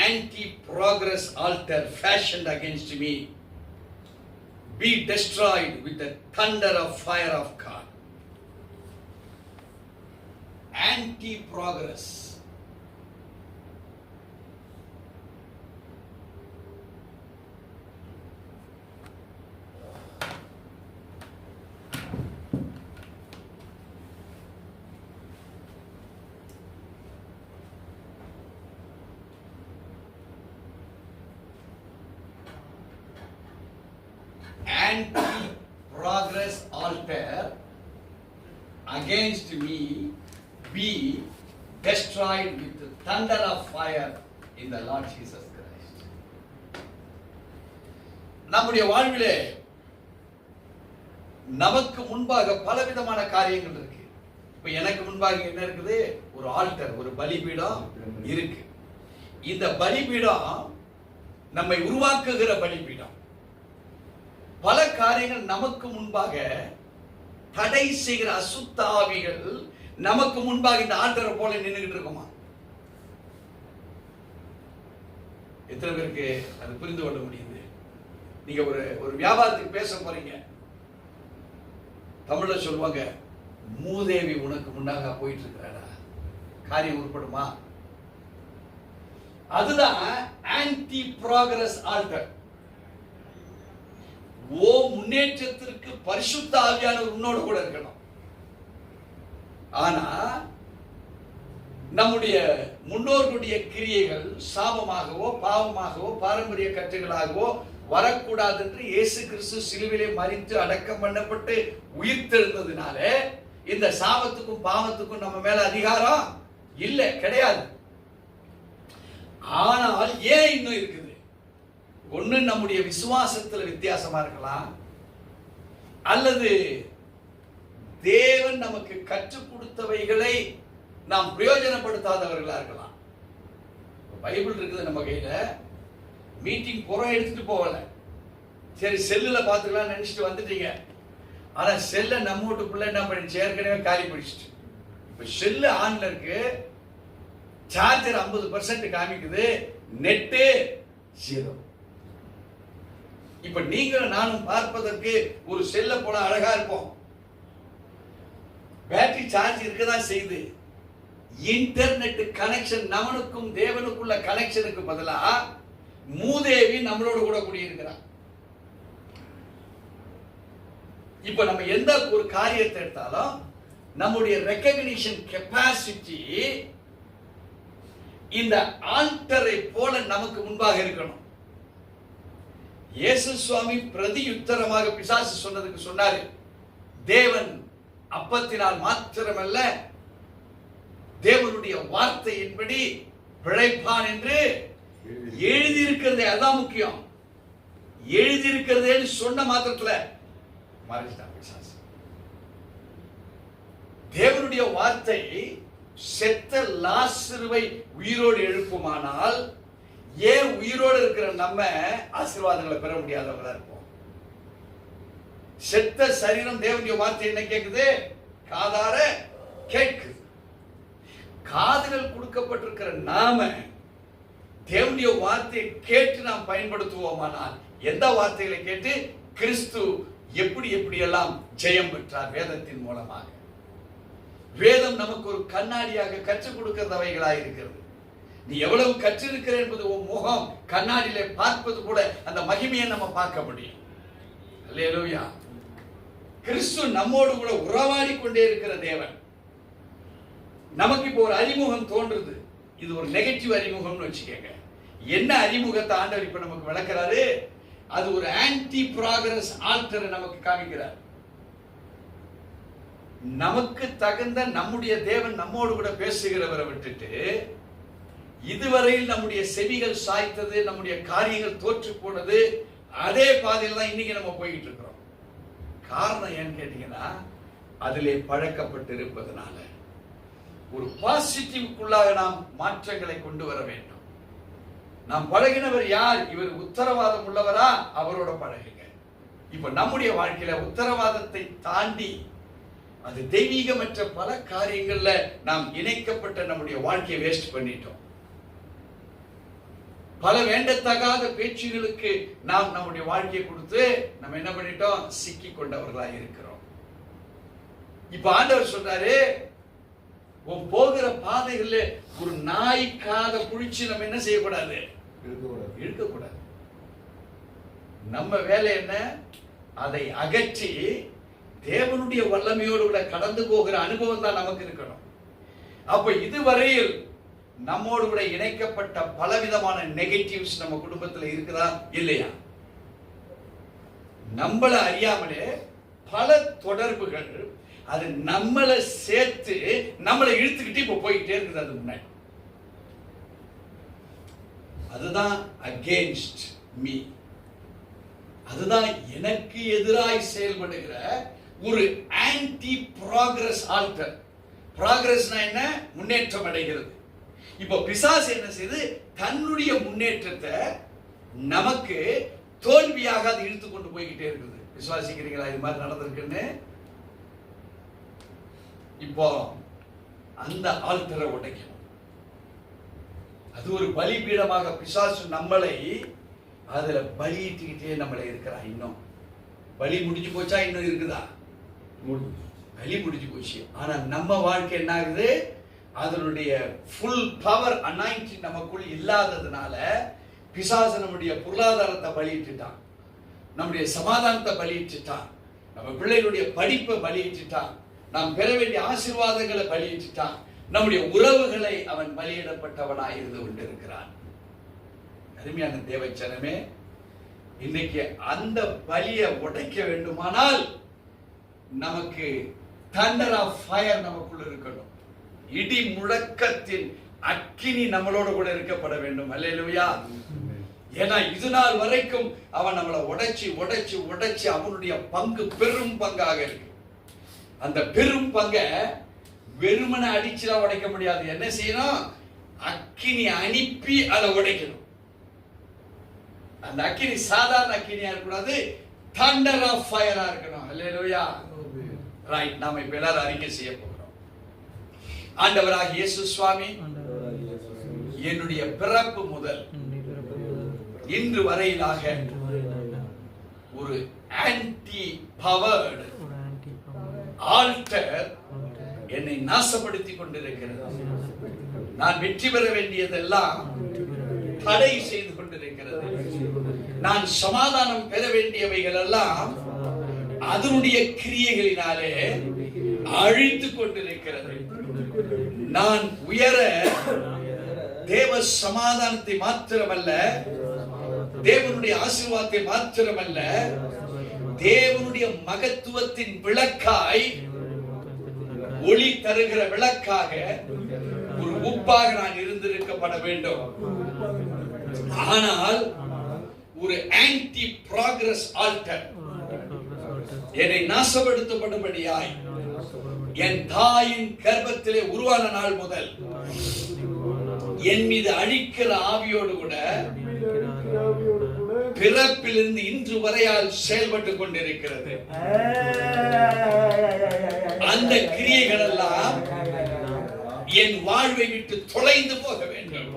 anti-progress altar fashioned against me be destroyed with the thunder of fire of God. Anti-progress. Anti-progress altar against me be destroyed with the thunder of fire in the Lord Jesus Christ. நம்முடைய வாழ்விலே நமக்கு முன்பாக பலவிதமான காரியங்கள் இருக்கு. இப்ப எனக்கு முன்பாக என்ன இருக்குது? ஒரு ஆல்டர், ஒரு பலிபீடம் இருக்கு. இந்த பலிபீடம் நம்மை உருவாக்குகிற பலிபீடம். பல காரியங்கள் நமக்கு முன்பாக தடை செய்கிற அசுத்த ஆவிகள் நமக்கு முன்பாக இந்த ஆல்டரை போல நின்றுகிட்டு இருக்குமா? எத்தனை பேருக்கு அது புரிந்து கொள்ள முடியுது? நீங்க ஒரு வியாபாரத்துக்கு பேச போறீங்க, தமிழ்ல சொல்லுவாங்க, மூதேவி உனக்கு முன்னாக போயிட்டு இருக்கிறாடா, காரியம் உருப்படுமா? அதுதான் ஆன்டி ப்ராக்ரஸ் ஆல்டர். முன்னேற்றத்திற்கு பரிசுத்த ஆவியானவர் உன்னோடு கூட இருக்கணும். ஆனா நம்முடைய முன்னோர்களுடைய கிரியைகள் சாபமாகவோ பாவமாகவோ பாரம்பரிய கட்டுகளாகவோ வரக்கூடாது என்று இயேசு கிறிஸ்து சிலுவிலே மரித்து அடக்கம் பண்ணப்பட்டு உயிர்த்தெழுந்ததினால இந்த சாபத்துக்கும் பாவத்துக்கும் நம்ம மேல அதிகாரம் இல்லை, கிடையாது. ஆனால் ஏன் இன்னும் இருக்குது? ஒண்ணு நம்முடைய விசுவாசத்துல வித்தியாசமா இருக்கலாம், அல்லது தேவன் நமக்கு கற்றுக் கொடுத்தவைகளை நாம் பிரயோஜனப்படுத்தாதவர்களா இருக்கலாம். பைபிள் இருக்குது நம்ம கையில, மீட்டிங் புறம் எடுத்துட்டு போகல, சரி செல்லுல பாத்துக்கலாம் நினைச்சிட்டு வந்துட்டீங்க. ஆனா செல்ல நம்ம வீட்டுக்குள்ள என்ன பண்ணிச்சு? ஏற்கனவே காலி பிடிச்சிட்டு. இப்ப செல்லு ஆன்ல இருக்கு, சார்ஜர் 50% காமிக்குது, நெட்டு 0. இப்ப நீங்களும் நானும் பார்ப்பதற்கு ஒரு செல்ல போல அழகா இருப்போம், பேட்டரி சார்ஜ் இருக்கதான் செய்து. இன்டர்நெட் கனெக்ஷன் நம்மனுக்கும் தேவனுக்குள்ள கனெக்ஷனுக்கு பதிலா மூதேவி நம்மளோடு கூட கூடியிருக்கிறார். இப்ப நம்ம எந்த ஒரு காரியத்தை எடுத்தாலும் நம்முடைய ரெகக்னிஷன் கெப்பாசிட்டி இந்த ஆல்டரை போல நமக்கு முன்பாக இருக்கணும். இயேசு சுவாமி பிரதியுத்தரமாக பிசாசு சொன்னதுக்கு சொன்னாரு, தேவன் அப்பத்தினால் மாத்திரமல்ல தேவனுடைய வார்த்தையின்படி பிழைப்பான் என்று எழுதியிருக்கிறது. அதான் முக்கியம். எழுதியிருக்கிறதே சொன்ன மாத்திரத்துல மறைச்சிட்டான் பிசாசு. தேவனுடைய வார்த்தை செத்த லாசருவை உயிரோடு எழுப்புமானால் ஏன் உயிரோடு இருக்கிற நம்ம ஆசீர்வாதங்களை பெற முடியாதவங்களா இருப்போம்? செத்த சரீரம் தேவனுடைய வார்த்தை என்ன கேட்குது? காதார கேட்குது. காதுகள் கொடுக்கப்பட்டிருக்கிற நாம தேவனுடைய வார்த்தையை கேட்டு நாம் பயன்படுத்துவோமானால், எந்த வார்த்தைகளை கேட்டு? கிறிஸ்து எப்படி எப்படியெல்லாம் ஜெயம் பெற்றார் வேதத்தின் மூலமாக. வேதம் நமக்கு ஒரு கண்ணாடியாக கற்றுக் கொடுக்கிறவைகளாக இருக்கிறது. நீ எவ்வளவு கற்றிருக்கிற என்பது உன் முகம் கண்ணாடியிலே பார்ப்பது கூட அந்த மகிமையை நம்ம பார்க்க முடியும். அல்லேலூயா. கிறிஸ்து நம்மோடு கூட உறவாடி கொண்டே இருக்கிற தேவன். நமக்கு இப்போ ஒரு அறிமுகம் தோன்றுது. இது ஒரு நெகட்டிவ் அறிமுகம்னு வச்சுக்கோங்க. என்ன அறிமுகத்தை ஆண்டவர் இப்ப நமக்கு விளக்குறாரு? அது ஒரு ஆன்டி ப்ராக்ரஸ் ஆல்டரை நமக்கு காமிக்கிறார். நமக்கு தகுந்த நம்முடைய தேவன் நம்மோடு கூட பேசுகிறவரை விட்டுட்டு இதுவரையில் நம்முடைய செவிகள் சாய்த்தது, நம்முடைய காரியங்கள் தோற்று போனது, அதே பாதையில் தான் இன்னைக்கு நம்ம போய்கிட்டு இருக்கிறோம். காரணம் ஏன்னு கேட்டீங்கன்னா, அதிலே பழக்கப்பட்டு இருப்பதனால. ஒரு பாசிட்டிவ்க்குள்ளாக நாம் மாற்றங்களை கொண்டு வர வேண்டும். நாம் பழகினவர் யார்? இவர் உத்தரவாதம் உள்ளவரா? அவரோட பழகுங்க. இப்ப நம்முடைய வாழ்க்கையில உத்தரவாதத்தை தாண்டி அது தெய்வீகமற்ற பல காரியங்கள்ல நாம் இணைக்கப்பட்ட நம்முடைய வாழ்க்கையை வேஸ்ட் பண்ணிட்டோம். பல வேண்டத்தகாத பேச்சுகளுக்கு நாம் நம்முடைய வாழ்க்கையை கொடுத்து நம்ம என்ன பண்ணிட்டோம்? சிக்கி கொண்டவர்களாக இருக்கிறோம். இப்ப ஆண்டவர் சொல்றாரு, உன் போகிற பாதைகள்ல ஒரு நாய் காத புடிச்சு நம்ம என்ன செய்யக்கூடாது? இழுக்கக்கூடாது. நம்ம வேலை என்ன? அதை அகற்றி தேவனுடைய வல்லமையோடு கூட கடந்து போகிற அனுபவம் தான் நமக்கு இருக்கணும். அப்ப இதுவரையில் நம்மோடு கூட இணைக்கப்பட்ட பலவிதமான நெகட்டிவ்ஸ் நம்ம குடும்பத்தில் இருக்குதா இல்லையா? நம்மள அறியாமலே பல தொடர்புகள் அது நம்மளை சேர்த்து நம்மளை இழுத்துக்கிட்டு இப்ப போயிட்டே இருக்குது. அது முன்னாடி அதுதான் அகேன்ஸ்ட் மீ, அதுதான் எனக்கு எதிராய் செயல்படுகிற ஒரு ஆன்டி ப்ராக்ரஸ் ஆல்டர். ப்ராக்ரஸ்னா என்ன? முன்னேற்றம் அடைகிறது. இப்போ பிசாசு என்ன செய்து தன்னுடைய முன்னேற்றத்தை நமக்கு தோல்வியாக அது இழுத்து கொண்டு போய்கிட்டே இருக்குது. விசுவாசிக்கிறீங்களா இது மாதிரி நடந்திருக்குன்னு? இப்போ அந்த ஆல்டரை உடைக்கணும். அது ஒரு பலிபீடமாக பிசாசு நம்மளை அதுல பலியிட்டுக்கிட்டே நம்மளை இருக்கிறான். இன்னும் பலி முடிஞ்சு போச்சா? இன்னும் இருக்குதா? பலி முடிஞ்சு போச்சு. ஆனா நம்ம வாழ்க்கை என்ன ஆகுது? அதனுடைய ஃபுல் பவர் அனாயிண்டிங் நமக்குள் இல்லாததுனால பிசாசு நம்முடைய பொருளாதாரத்தை பலியிட்டுட்டான், நம்முடைய சமாதானத்தை பலியிட்டுட்டான், நம்ம பிள்ளைகளுடைய படிப்பை பலியிட்டுட்டான், நாம் பெற வேண்டிய ஆசீர்வாதங்களை பலியிட்டுட்டான், நம்முடைய உறவுகளை அவன் பலியிடப்பட்டவனாய் இருந்து கொண்டிருக்கிறான். அருமையான தேவச்சனமே, இன்னைக்கு அந்த பலியை உடைக்க வேண்டுமானால் நமக்கு தண்டர் ஆஃப் ஃபயர் நமக்குள்ள இருக்கணும். இடி முழக்கத்தின் அக்கினி நம்மளோட கூட இருக்கப்பட வேண்டும். அல்லேலூயா. ஏன்னா இது நாள் வரைக்கும் அவன் நம்மளை உடைச்சு உடைச்சு உடைச்சு அவனுடைய பங்கு பெரும் பங்காக இருக்கு. அந்த பெரும் பங்கை வெறுமனை அடிச்சுலாம் உடைக்க முடியாது. என்ன செய்யணும்? அக்கினி அனுப்பி அதை உடைக்கணும். அந்த அக்கினி சாதாரண அக்கினியா இருக்கக்கூடாது, தண்டர் ஆஃப் ஃபயரா இருக்கணும். அல்லேலூயா. ரைட். நாம இப்ப எல்லாரும் அறிக்கை செய்ய போகிறோம். ஆண்டவராகிய இயேசு சுவாமி, என்னுடைய பிறப்பு முதல் இன்று வரையிலாக ஒரு ஆன்டி பவர்டு ஆல்டர் என்னை நாசப்படுத்தி கொண்டிருக்கிறது. நான் வெற்றி பெற வேண்டியதெல்லாம் தடை செய்து கொண்டிருக்கிறது. நான் சமாதானம் பெற வேண்டியவைகள் எல்லாம் அதனுடைய கிரியைகளினாலே அழித்துக் கொண்டிருக்கிறது. நான் உயர தேவ சமாதானத்தை மாத்திரமல்ல, தேவனுடைய ஆசீர்வாதத்தை மாத்திரமல்ல, தேவனுடைய மகத்துவத்தின் விளக்காய், ஒளி தருகிற விளக்காக, ஒரு உப்பாக நான் இருந்திருக்கப்பட வேண்டும். ஆனால் ஒரு ஆன்டி ப்ராக்ரஸ் ஆல்டர், என்னை நாசப்படுத்தப்படும்படியாய் என் தாயின் கர்ப்பத்திலே உருவான நாள் முதல் என் மீது அழிக்கிற ஆவியோடு கூட பிறப்பிலிருந்து இன்று வரையால் செயல்பட்டு கொண்டிருக்கிறது. அந்த கிரியைகள் எல்லாம் என் வாழ்வை விட்டு தொலைந்து போக வேண்டும்.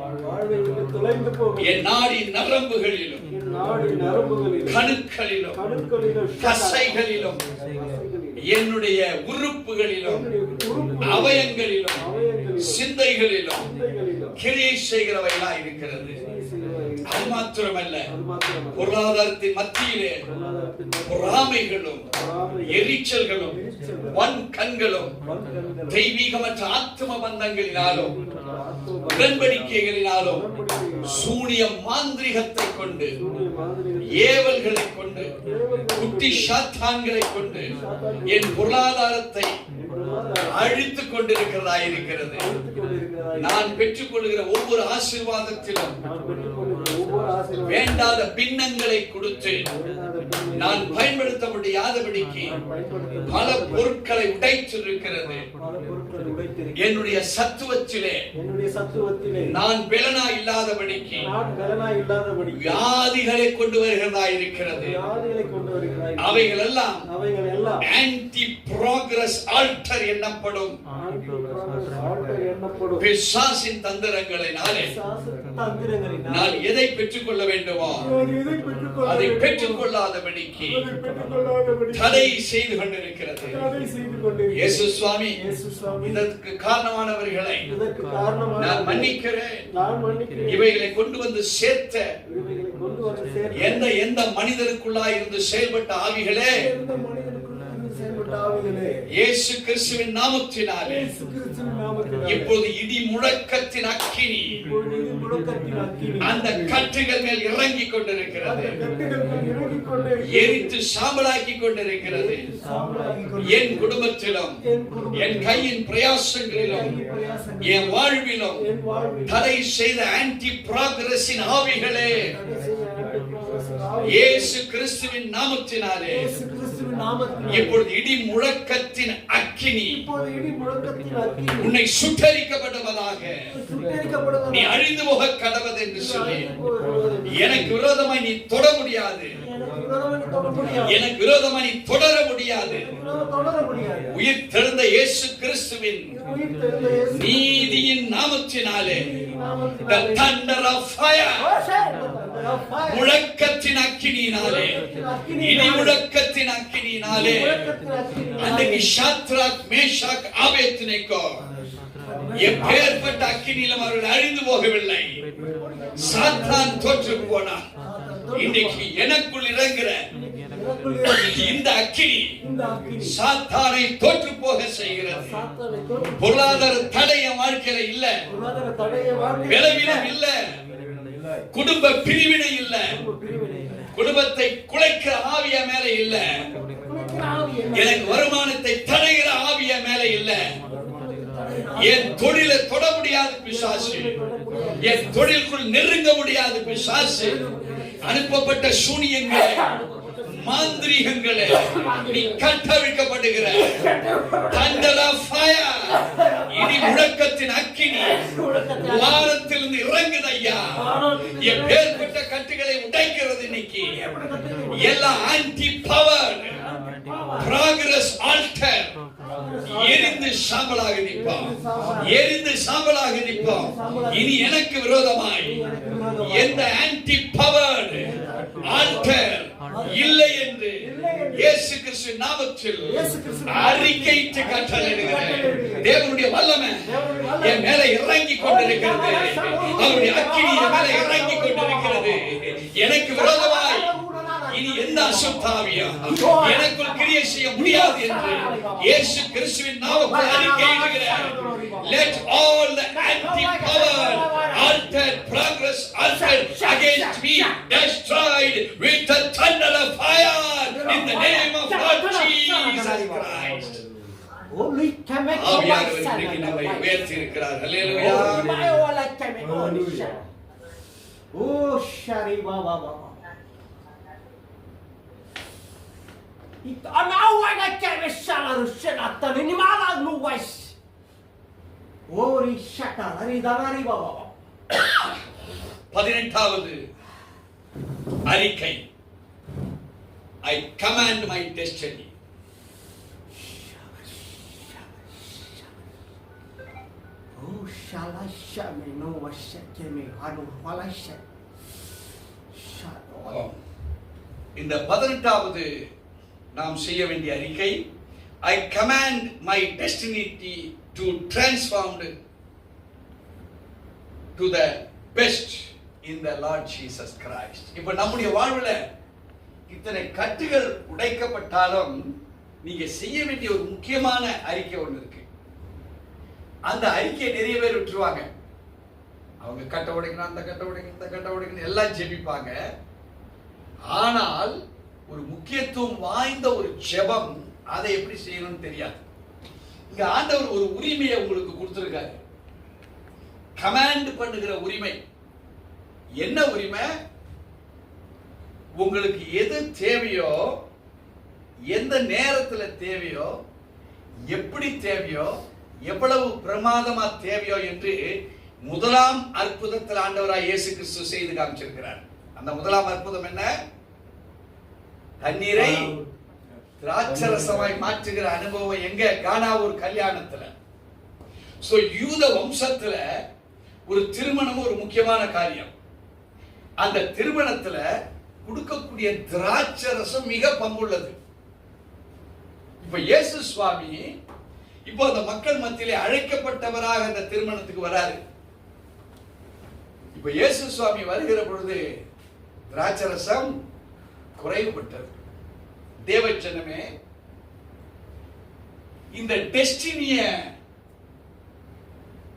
என் நாடின் நரம்புகளிலும், கணுக்களிலும், தசைகளிலும், என்னுடைய உறுப்புகளிலும், அவயங்களிலும், சிந்தைகளிலும் கிரியை செய்கிறவைகளா இருக்கிறது. அது மாத்திரமல்ல, பொருளாதாரத்தின் மத்தியிலே பொறாமைகளும், எரிச்சல்களும், வன்கண்களும், தெய்வீகமற்ற ஆத்ம பந்தங்களினாலும், உடன்படிக்கைகளினாலும், சூனிய மாந்திரிகத்தை கொண்டு, ஏவல்களை கொண்டு, குட்டி சாத்தான்களை கொண்டு என் பொருளாதாரத்தை அழித்துக் கொண்டிருக்கிறதாயிருக்கிறது. நான் பெற்றுக்கொள்கிற ஒவ்வொரு ஆசீர்வாதத்திலும் வேண்டாத பின்னங்களை கொடுத்து நான் பயன்படுத்த முடியாதபடிக்கு பல பொருட்களை உடைத்திருக்கிறது. என்னுடைய சத்துவத்திலே நான் பெலனா இல்லாதபடிக்கு வியாதிகளை கொண்டு வருகிறதா இருக்கிறது. அவைகள் எல்லாம் ஆன்டி ப்ராக்ரஸ் ஆல்டர் என்னப்படும். பிசாசின் தந்திரங்களினாலே நான் எதை பெற்றுக்கொள்ள வேண்டுமோ அதை பெற்றுக்கொள்ளாதபடிக்கு தடை செய்து கொண்டிருக்கிறது. இயேசு சுவாமி இதற்கு காரணமானவர்களை நான் மன்னிக்கிறேன். இவைகளை கொண்டு வந்து சேர்த்த எந்த மனிதருக்குள்ளா இருந்து செயல்பட்ட ஆவிகளே, இயேசு கிறிஸ்துவின் நாமத்தினாலே இப்போது இடி முழக்கத்தின் அக்கினி அந்த கட்டுகள் மேல் இறங்கிக் கொண்டிருக்கிறது. எரித்து சாம்பலாக்கி கொண்டிருக்கிறது. என் குடும்பத்திலும், என் கையின் பிரயாசங்களிலும், என் வாழ்விலும் தடை செய்த ஆன்டி ப்ராக்ரஸின் ஆவிகளே, இயேசு கிறிஸ்துவின் நாமத்தினாலே இப்பொழுது இடி முழக்கத்தின் அக்கினி உன்னை சுட்டரிக்கப்படுவதாக, நீ அழிந்து போக கடவது என்று சொல்லி எனக்கு விரோதமாய் நீ தொட முடியாது, எனக்கு விரோதமாய் நீ தொடர முடியாது. உயிர் தெழுந்த இயேசு கிறிஸ்துவின் நீதியின் நாமத்தினாலே the thunder of fire, முழக்கத்தின் அக்கினியினாலே, இடி முழக்கத்தின் அக்கினியினாலே அன்றைக்கு ஷாத்ராக், மேஷாக், ஆபேத்நேகோ எப்பேற்பட்ட அக்கினியிலும் அவர்கள் அழிந்து போகவில்லை. சாத்தான் தோற்று போனான். இன்றைக்கு எனக்குள் இறங்குற இந்த அக்கினி சாத்தானை தோற்று போக செய்கிறது. பொருளாதார தடைய வாழ்க்கையில இல்ல, விளைவிலும் இல்ல, குடும்ப பிரிவினை இல்ல, குடும்பத்தை குலைக்கிற ஆவிய மேல இல்ல, எனக்கு வருமானத்தை தடைகிற ஆவிய மேல இல்ல, என் தொழிலை தொட முடியாது பிசாசு, என் தொழிலுக்குள் நெருங்க முடியாது பிசாசு, அனுப்பப்பட்ட சூனியங்களே, மாந்திரீகங்களே, நீ கட்டவிழ்க்கப்படுகிற thunder of fire, இடி முழக்கத்தின் அக்கினி வானத்திலிருந்து இறங்குது ஐயா. எப்பேற்பட்ட கட்டுகளை உடைக்கிறது இன்னைக்கு. எல்லா ஆன்டி பவர் ப்ராக்ரஸ் ஆல்டர் எரிந்து சாம்பலாக நிற்பான், எரிந்து சாம்பலாக நிற்பான். இனி எனக்கு விரோதமாய் எந்த ஆன்டி பவர் ஆல்டர் இல்லை என்று இயேசு கிறிஸ்து நாமத்தில் அறிக்கையிட்டு கட்டளையிடுகிறேன். தேவனுடைய வல்லமை என் மேல இறங்கி கொண்டிருக்கிறது. அவருடைய அக்கினி என் மேல இறங்கி கொண்டிருக்கிறது. எனக்கு விரோதமாய் இனி எந்த அசுத்தாவியா எனக்குள் கிரியை செய்ய முடியாது என்று இயேசு கிறிஸ்துவின் நாமத்தில் அறிக்கையிடுகிறேன். Let all the anti power altered, progress altered against me, destroyed with the thunder of fire in the name of Lord Jesus Christ. ஆவியானவர் இன்றைக்கு நம்மை உயர்த்தி இருக்கிறார். ஹல்லேலூயா. Oh, Shari Baba Baba. It anawa keme salaru senata ni mala nuwais. Ori shaka ari danari Baba. 18வது அறிக்கை. I command my destiny. Oh, shala shame no wasake me adu walashe. இந்த 18வது நாம் செய்ய வேண்டிய அறிக்கை, I command my destiny to transformed to the best in the Lord Jesus Christ. இப்போ நம்முடைய வாழ்வுல இத்தனை கட்டுகள் உடைக்கப்பட்டாலும் நீங்க செய்ய வேண்டிய ஒரு முக்கியமான அறிக்கை ஒன்று இருக்கு. அந்த அறிக்கையை நிறைய பேர் விட்டுருவாங்க. அவங்க கட்ட உடைக்கணும், அந்த கட்ட உடைக்கணும், இந்த கட்ட உடைக்கணும் எல்லாம் ஜெபிப்பாங்க. ஆனால் ஒரு முக்கியத்துவம் வாய்ந்த ஒரு ஜெபம் அதை எப்படி செய்யணும்னு தெரியாது. இங்க ஆண்டவர் ஒரு உரிமையை உங்களுக்கு கொடுத்திருக்காரு. கமாண்ட் பண்ணுகிற உரிமை. என்ன உரிமை? உங்களுக்கு எது தேவையோ, எந்த நேரத்தில் தேவையோ, எப்படி தேவையோ, எவ்வளவு பிரமாதமா தேவையோ என்று முதலாம் அற்புதத்தில் ஆண்டவராய் இயேசு கிறிஸ்து செய்து காமிச்சிருக்கிறார். அந்த முதலாம் அற்புதம் என்ன? தண்ணீரை திராட்சரசமாய் மாற்றுகிற அனுபவம் எங்க? கானாவூர் கல்யாணத்துல. சோ யூத வம்சத்துல ஒரு திருமணம் ஒரு முக்கியமான காரியம். அந்த திருமணத்துல கொடுக்கக்கூடிய திராட்சரசம் மிக பங்குள்ளது. இப்ப இயேசு சுவாமி இப்போ அந்த மக்கள் மத்தியிலே அழைக்கப்பட்டவராக அந்த திருமணத்துக்கு வராரு. இப்ப இயேசு சுவாமி வருகிற பொழுது திராட்சரசம் குறைவுபட்டது. தேவஜனமே, இந்த டெஸ்டினிய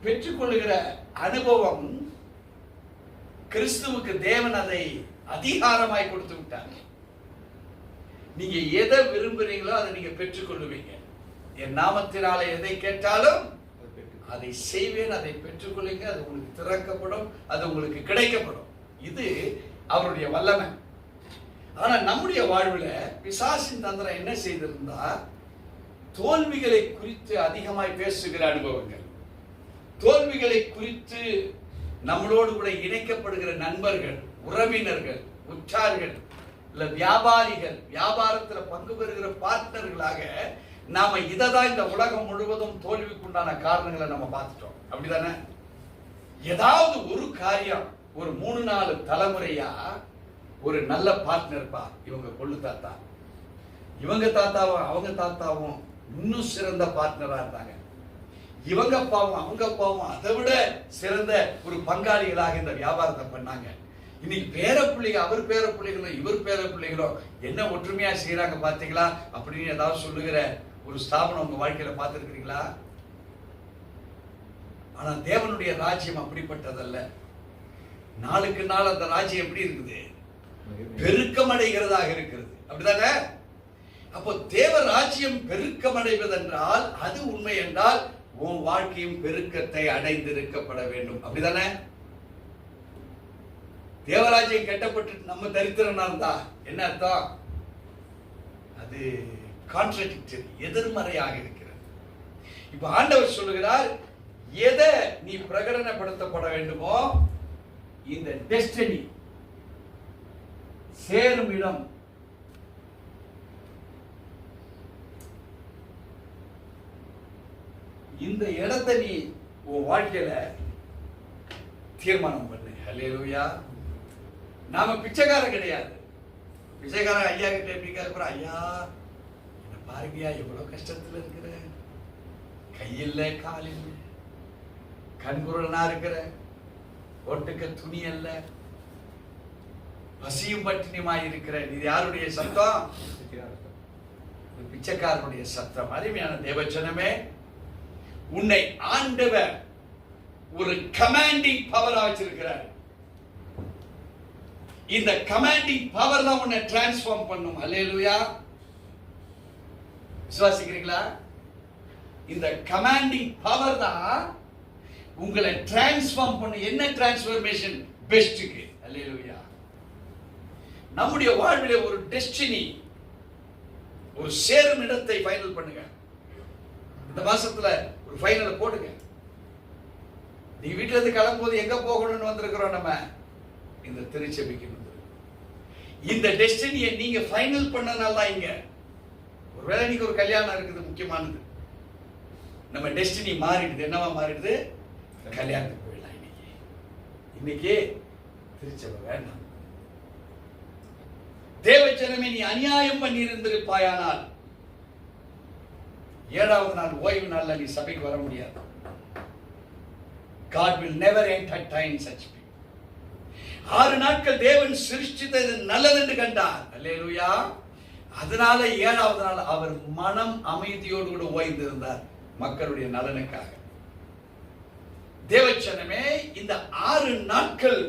பெற்றுக்கொள்ளுகிற அனுபவம் கிறிஸ்துவுக்கு தேவன் அதை அதிகாரமாய் கொடுத்து விட்டார். நீங்க எதை விரும்புறீங்களோ அதை நீங்க பெற்றுக்கொள்ளுவீங்க. என் நாமத்தினாலே எதை கேட்டாலும் அதை செய்வேன், அதை பெற்றுக்கொள்ளுங்க, அது உங்களுக்கு திறக்கப்படும், அது உங்களுக்கு கிடைக்கப்படும். இது அவருடைய வல்லமை. ஆனா நம்முடைய வாழ்வுல பிசாசின் தந்திரம் என்ன செய்திருந்தா, தோல்விகளை குறித்து அதிகமாய் பேசுகிற அனுபவங்கள், தோல்விகளை குறித்து நம்மளோடு கூட இணைக்கப்படுகிற நண்பர்கள், உறவினர்கள், உற்றார்கள், இல்ல வியாபாரிகள், வியாபாரத்துல பங்கு பெறுகிற பார்ட்னர்களாக நாம இததான் இந்த உலகம் முழுவதும் தோல்விக்குண்டான காரணங்களை நம்ம பார்த்துட்டோம். அப்படிதானே? ஏதாவது ஒரு காரியம் ஒரு 3-4 தலைமுறையா ஒரு நல்ல பார்ட்னர் பா, இவங்க கொள்ளு தாத்தா, இவங்க தாத்தாவும் அவங்க தாத்தாவும் இன்னும் சிறந்த பார்ட்னரா இருந்தாங்க, இவங்க பாவம் அவங்க பாவம் அதை விட சிறந்த ஒரு பங்காளிகளாக இந்த வியாபாரத்தை பண்ணாங்க. இன்னைக்கு பேர பிள்ளைங்க, அவர் பேர பிள்ளைகளும் இவர் பேர பிள்ளைகளும் என்ன ஒற்றுமையா செய்யறாங்க பாத்தீங்களா அப்படின்னு ஏதாவது சொல்லுகிற ஒரு ஸ்தாபனம் உங்க வாழ்க்கையில பார்த்திருக்கிறீங்களா? ஆனா தேவனுடைய ராஜ்யம் அப்படிப்பட்டதல்ல. நாளுக்கு நாள் அந்த ராஜ்யம் எப்படி இருக்குது? பெருக்கமடைகிறதாக இருக்கிறது. அப்படிதானே? அப்போ தேவ ராஜ்யம் பெருக்கமடைவதென்றால் அது உண்மை என்றால் உன் வாழ்க்கையும் பெருக்கத்தை அடைந்திருக்கப்பட வேண்டும். அப்படிதானே? தேவராஜ்யம் கட்டப்பட்டு நம்ம தரித்திரனா இருந்தா என்ன அர்த்தம்? அது கான்ட்ரடிக்டரி, எதிர்மறையாக இருக்கிறது. இப்ப ஆண்டவர் சொல்லுகிறார், எதை நீ பிரகடனப்படுத்தப்பட வேண்டுமோ, இந்த டெஸ்டினி சேரும் இடம், இந்த இடத்தை நீ உன் வாழ்க்கையில தீர்மானம் பண்ணு. ஹல்லேலூயா. நாம பிச்சைக்காரன் கிடையாது. பிச்சைக்காரன் ஐயா கிட்ட எப்படி கேட்கிற, ஐயா என்ன பாருங்கயா எவ்வளவு கஷ்டத்துல இருக்கிற, கையில்ல காலில் கண்குரலனா இருக்கிற, ஒட்டுக்க துணி அல்ல, பசியும் பட்டினியுமாய் இருக்கிற, இது யாருடைய சத்தம்? பிச்சைக்காரனுடைய சத்தம். அருமையான தேவச்சனமே, உன்னை ஆண்டவர் ஒரு கமாண்டிங் பவரா வச்சிருக்கிறார். இந்த கமாண்டிங் பவர் தான் உன்னை டிரான்ஸ்ஃபார்ம் பண்ணும். அல்லேலூயா. விசுவாசிக்கிறீங்களா? இந்த கமாண்டிங் பவர் தான் உங்களை டிரான்ஸ்ஃபார்ம் பண்ணும். என்ன டிரான்ஸ்ஃபர்மேஷன்? பெஸ்ட்க்கு. அல்லேலூயா. நம்முடைய வாழ்விலே ஒரு டெஸ்டினி, ஒரு சேரும் இடத்தை ஃபைனல் பண்ணுங்க. இந்த மாசத்துல ஒரு ஃபைனலை போடுங்க. நீ வீட்டுல இருந்து கிளம்பும்போது எங்க போகணும்னு வந்திருக்கிறோம்? நம்ம இந்த திருச்சபைக்கு வந்து இந்த டெஸ்டினியை நீங்க ஃபைனல் பண்ணனால தான் இங்க. ஒருவேளை இன்னைக்கு ஒரு கல்யாணம் இருக்குது, முக்கியமானது. நம்ம டெஸ்டினி மாறிடுது. என்னவா மாறிடுது? கல்யாணத்துக்கு போயிடலாம். இன்னைக்கு திருச்சபை வேண்டாம். தேவஜனமே, நீ அநியாயம் பண்ணி இருந்திருப்பாயானால் 7வது நாள் ஓய்வு நாள்ல நீ சபைக்கு வர முடியாது. God will never entertain such people. 6 நாட்கள் தேவன் சிருஷ்டித்தது நல்லது என்று கண்டார். அல்லேலூயா. அதனால 7வது நாள் அவர் மனம் அமைதியோடு கூட ஓய்ந்திருந்தார், மக்களுடைய நலனுக்காக. தேவச்சனமே, இந்த 6 நாட்கள்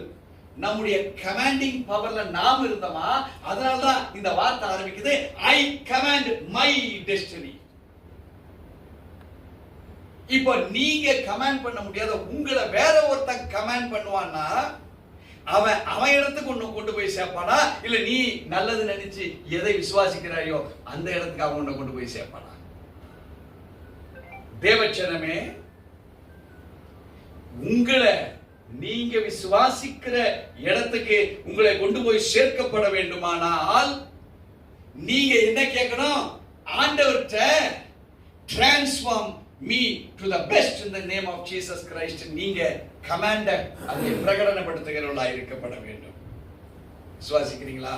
நம்முடைய கமாண்டிங் பவர்ல நாம் இருந்தோமா? அதனாலதான் இந்த வார்த்தை ஆரம்பிக்குது, ஐ கமாண்ட் மை டெஸ்டினி. இப்போ நீங்க கமாண்ட் பண்ண முடியாத உங்களை வேற ஒருத்தன் கமாண்ட் பண்ணுவான்னா அவன் இடத்துக்கு ஒண்ணு கொண்டு போய் சேர்ப்பானா? இல்ல நீ நல்லது நினைச்சு எதை விசுவாசிக்கிறாயோ அந்த இடத்துக்கு அவன் ஒண்ணு கொண்டு போய் சேர்ப்பானா? தேவச்சனமே, உங்களை நீங்க விசுவாசிக்கிற இடத்துக்கு உங்களை கொண்டு போய் சேர்க்கப்பட வேண்டுமானால் நீங்க என்ன கேட்கணும்? ஆண்டவர்ட்ட transform me to the best in the name of Jesus Christ. நீங்க கமாண்ட அதை பிரகடனப்படுத்துகிறவர்களா இருக்கப்பட வேண்டும். விசுவாசிக்கிறீங்களா?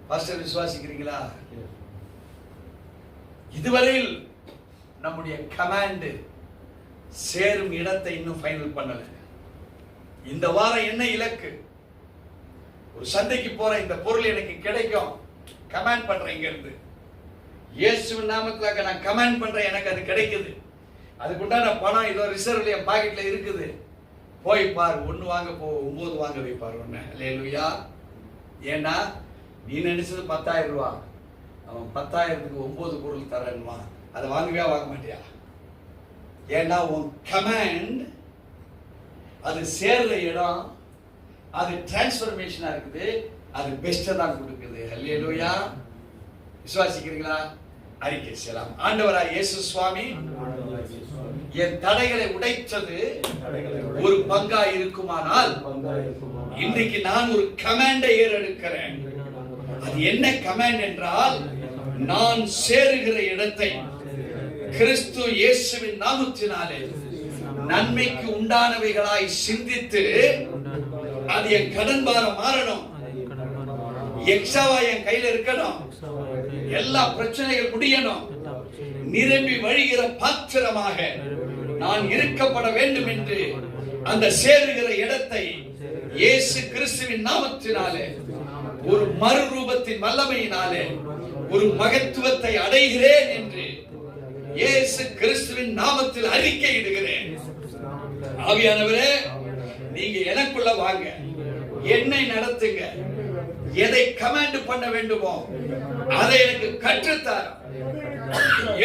பாஸ்டர் விசுவாசிக்கிறீங்களா? இதுவரையில் நம்முடைய கமாண்ட் சேரும் இடத்தை இன்னும் ஃபைனல் பண்ணல. இந்த வாரம் என்ன இலக்கு? ஒரு சந்தைக்கு போற, இந்த பொருள் எனக்கு கிடைக்கும், கமாண்ட் பண்றேன். இங்க இருந்து இயேசுவின் நாமத்துல நான் கமாண்ட் பண்றேன், எனக்கு அது கிடைக்குது. அதுக்குண்டான பணம் இதோ ரிசர்வ்ல என் பாக்கெட்ல இருக்குது. போய் பார், 1 வாங்க போ, 9 வாங்க வைப்பார். ஒண்ணு. அல்லேலூயா. ஏன்னா நீ நினைச்சது 10,000 ரூபாய், அவன் 10,000க்கு 9 பொருள் தரேன்னுவான். அதை வாங்கவே வாங்க மாட்டியா? ஏன்னா உன் கமாண்ட் அது சேர்ற இடம், அது டிரான்ஸ்ஃபர்மேஷனா இருக்குது, அது பெஸ்ட்டா தான் கொடுக்குது. அல்லேலூயா. விசுவாசிக்கிறீங்களா? அறிக்கை செய்யலாம். ஆண்டவராய் இயேசு சுவாமி, என் தடைகளை உடைத்தது ஒரு பங்கா இருக்குமானால் இன்றைக்கு நான் ஒரு கமாண்டை ஏறெடுக்கிறேன். அது என்ன கமாண்ட் என்றால், நான் சேருகிற இடத்தை கிறிஸ்து இயேசுவின் நாமத்தினாலே நன்மைக்கு உண்டானவைகளாய் சிந்தித்து அது என் கடன் பாரம் மாறணும், எக்ஸாவா என் கையில இருக்கணும், எல்லா பிரச்சனைகள் முடியணும், நிரம்பி வழிகிற பாத்திரமாக நான் இருக்கப்பட வேண்டும் என்று அந்த சேருகிற இடத்தை இயேசு கிறிஸ்துவின் நாமத்தினாலே ஒரு மறுரூபத்தின் வல்லமையினாலே ஒரு மகத்துவத்தை அடைகிறேன் என்று இயேசு கிறிஸ்துவின் நாமத்தில் அறிக்கையிடுகிறேன். ஆவியானவரே, நீங்க எனக்குள்ள வாங்க, என்னை நடத்துங்க, எதை கமாண்ட் பண்ண வேண்டுமோ அதை எனக்கு கற்றுத்தார்.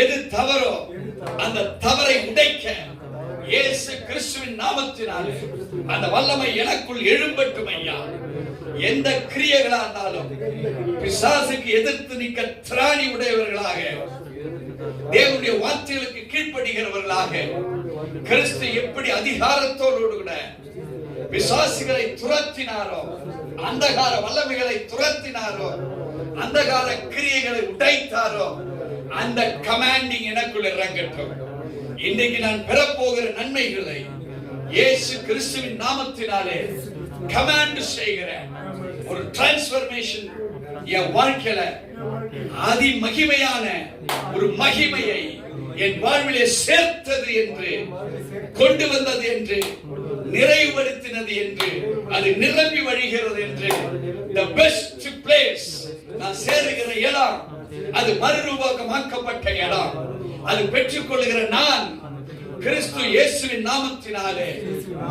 எது தவறோ அந்த தவறை உடைக்க இயேசு கிறிஸ்துவின் நாமத்தினாலே அந்த வல்லமை எனக்குள் எழும்பட்டும் ஐயா. எந்த கிரியைகளா இருந்தாலும் பிசாசுக்கு எதிர்த்து நிற்க திராணி உடையவர்களாக, தேவனுடைய வார்த்தைகளுக்கு கீழ்ப்படுகிறவர்களாக, கிறிஸ்து எப்படி அதிகாரத்தோடு கூட பிசாசுகளை துரத்தினாரோ, அந்தகார வல்லமைகளை துரத்தினாரோ, அந்தகார கிரியைகளை உடைத்தாரோ, அந்த கமாண்டிங் எனக்குள் இறங்கட்டும். இன்றைக்கு நான் பெறப்போகிற நன்மைகளை இயேசு கிறிஸ்துவின் நாமத்தினாலே கமாண்ட் செய்கிறேன். ஒரு டிரான்ஸ்ஃபர்மேஷன் என் வாழ்க்கையில அதி மகிமையான ஒரு மகிமையை என் வாழ்விலே சேர்த்தது என்று, கொண்டு வந்தது என்று, நிறைவுபடுத்தினது என்று, அது நிரம்பி வழிகிறது என்று, the best place, நான் சேருகிற இடம் அது மறுரூபமாக்கப்பட்ட இடம், அது பெற்றுக்கொள்ளுகிற நான் கிறிஸ்து இயேசுவின் நாமத்தினாலே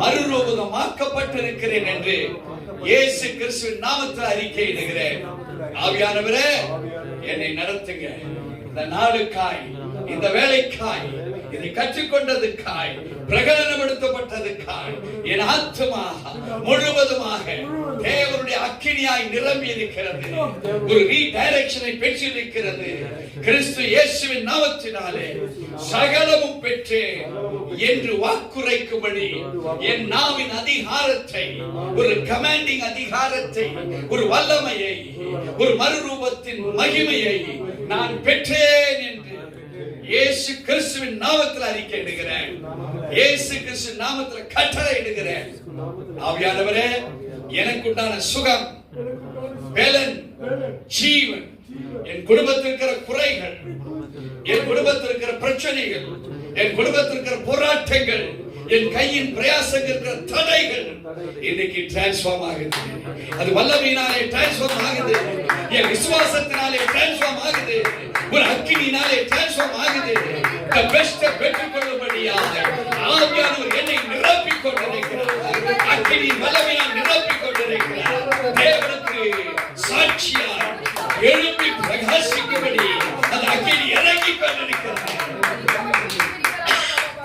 மறுரூபமாக்கப்பட்டிருக்கிறேன் என்று இயேசு கிறிஸ்துவின் நாமத்தில் அறிக்கையிடுகிறேன். ஆவியானவரே, என்னை நடத்துங்க. இந்த நாளுக்காய், இந்த வேலைக்காய், இதை கற்றுக்கொண்டதுக்காய், பிரகடனப்படுத்தப்பட்டதுக்காய் என் ஆத்துமா முழுவதுமாக தேவனுடைய அக்கினியாய் நிரம்பி இருக்கிறது. ஒரு ரீடைரக்ஷனை பெற்றிருக்கிறது. கிறிஸ்து இயேசுவின் நாமத்தினாலே சகலமும் பெற்றேன் என்று வாக்குரைக்கும்படி என் நாவின் அதிகாரத்தை, ஒரு கமாண்டிங் அதிகாரத்தை, ஒரு வல்லமையை, ஒரு மறுரூபத்தின் மகிமையை நான் பெற்றேன் என்று இயேசு கிறிஸ்துவின் நாமத்தில் அறிக்கையிடுகிறேன். இயேசு கிறிஸ்துவின் நாமத்தில் கட்டளையிடுகிறேன். ஆவியானவரே, எனக்குண்டான சுகம், பலன், ஜீவன், என் குடும்பத்தில் இருக்கிற குறைகள், என் குடும்பத்தில் இருக்கிற பிரச்சனைகள், என் குடும்பத்தில் இருக்கிற போராட்டங்கள், என் கையின் பிரயாசங்கள் இருக்கிற தடைகள் இன்னைக்கு டிரான்ஸ்ஃபார்ம் ஆகுது. அது வல்லமையினாலே டிரான்ஸ்ஃபார்ம் ஆகுது. என் விசுவாசத்தினாலே டிரான்ஸ்ஃபார்ம் ஆகுது. ஒரு அக்கினியினாலே டிரான்ஸ்ஃபார்ம் ஆகுது. the best பெற்றுக்கொள்ளும்படியாக ஆவியானவர் என்னை நிரப்பிக் கொண்டிருக்கிறார். அக்கினி வல்லமையால் நிரப்பிக் கொண்டிருக்கிறார். தேவனுக்கு சாட்சியாய் எழுப்பி பிரகாசிக்கும்படி அந்த அக்கினி இறங்கிக் கொண்டிருக்கிறார்.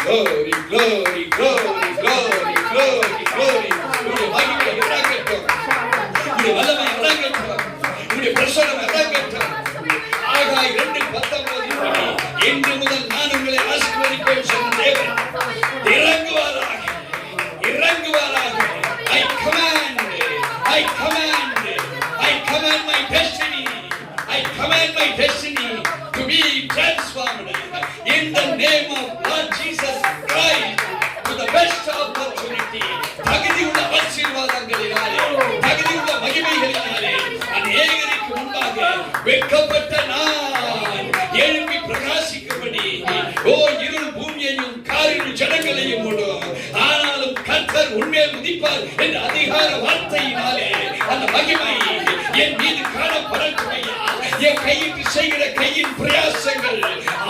Glory, glory, glory, glory, glory, glory. உம்முடைய மகிமை இறங்கட்டும். உம்முடைய வல்லமை இறங்கட்டும். உம்முடைய பிரசன்னம் இறங்கட்டும். ஆகாய் 2:19 இன்று முதல் நான் உங்களை ஆசீர்வதிப்பேன் சொன்ன தேவன் இறங்குவாராக, இறங்குவாராக. I command my destiny. I command my destiny to be transformed in the name of Lord Jesus Christ to the best opportunity. தகுதியுள்ள ஆசீர்வாதங்களினாலே, தகுதியுள்ள மகிமைகளினாலே அநேகருக்கு முன்பாக வெட்கப்பட்ட நான் எழுப்பி பிரகாசிக்கும்படி ஓ இருள் பூமியையும் காரிருள் ஜனங்களையும் மூடும். ஆனாலும் கர்த்தர் உண்மையில் உதிப்பார் என்ற அதிகார வார்த்தையினாலே அந்த மகிமை என் மீது காணப்படட்டுமையா. என் கையிட்டு செய்கிற கையின் பிரயாசங்கள்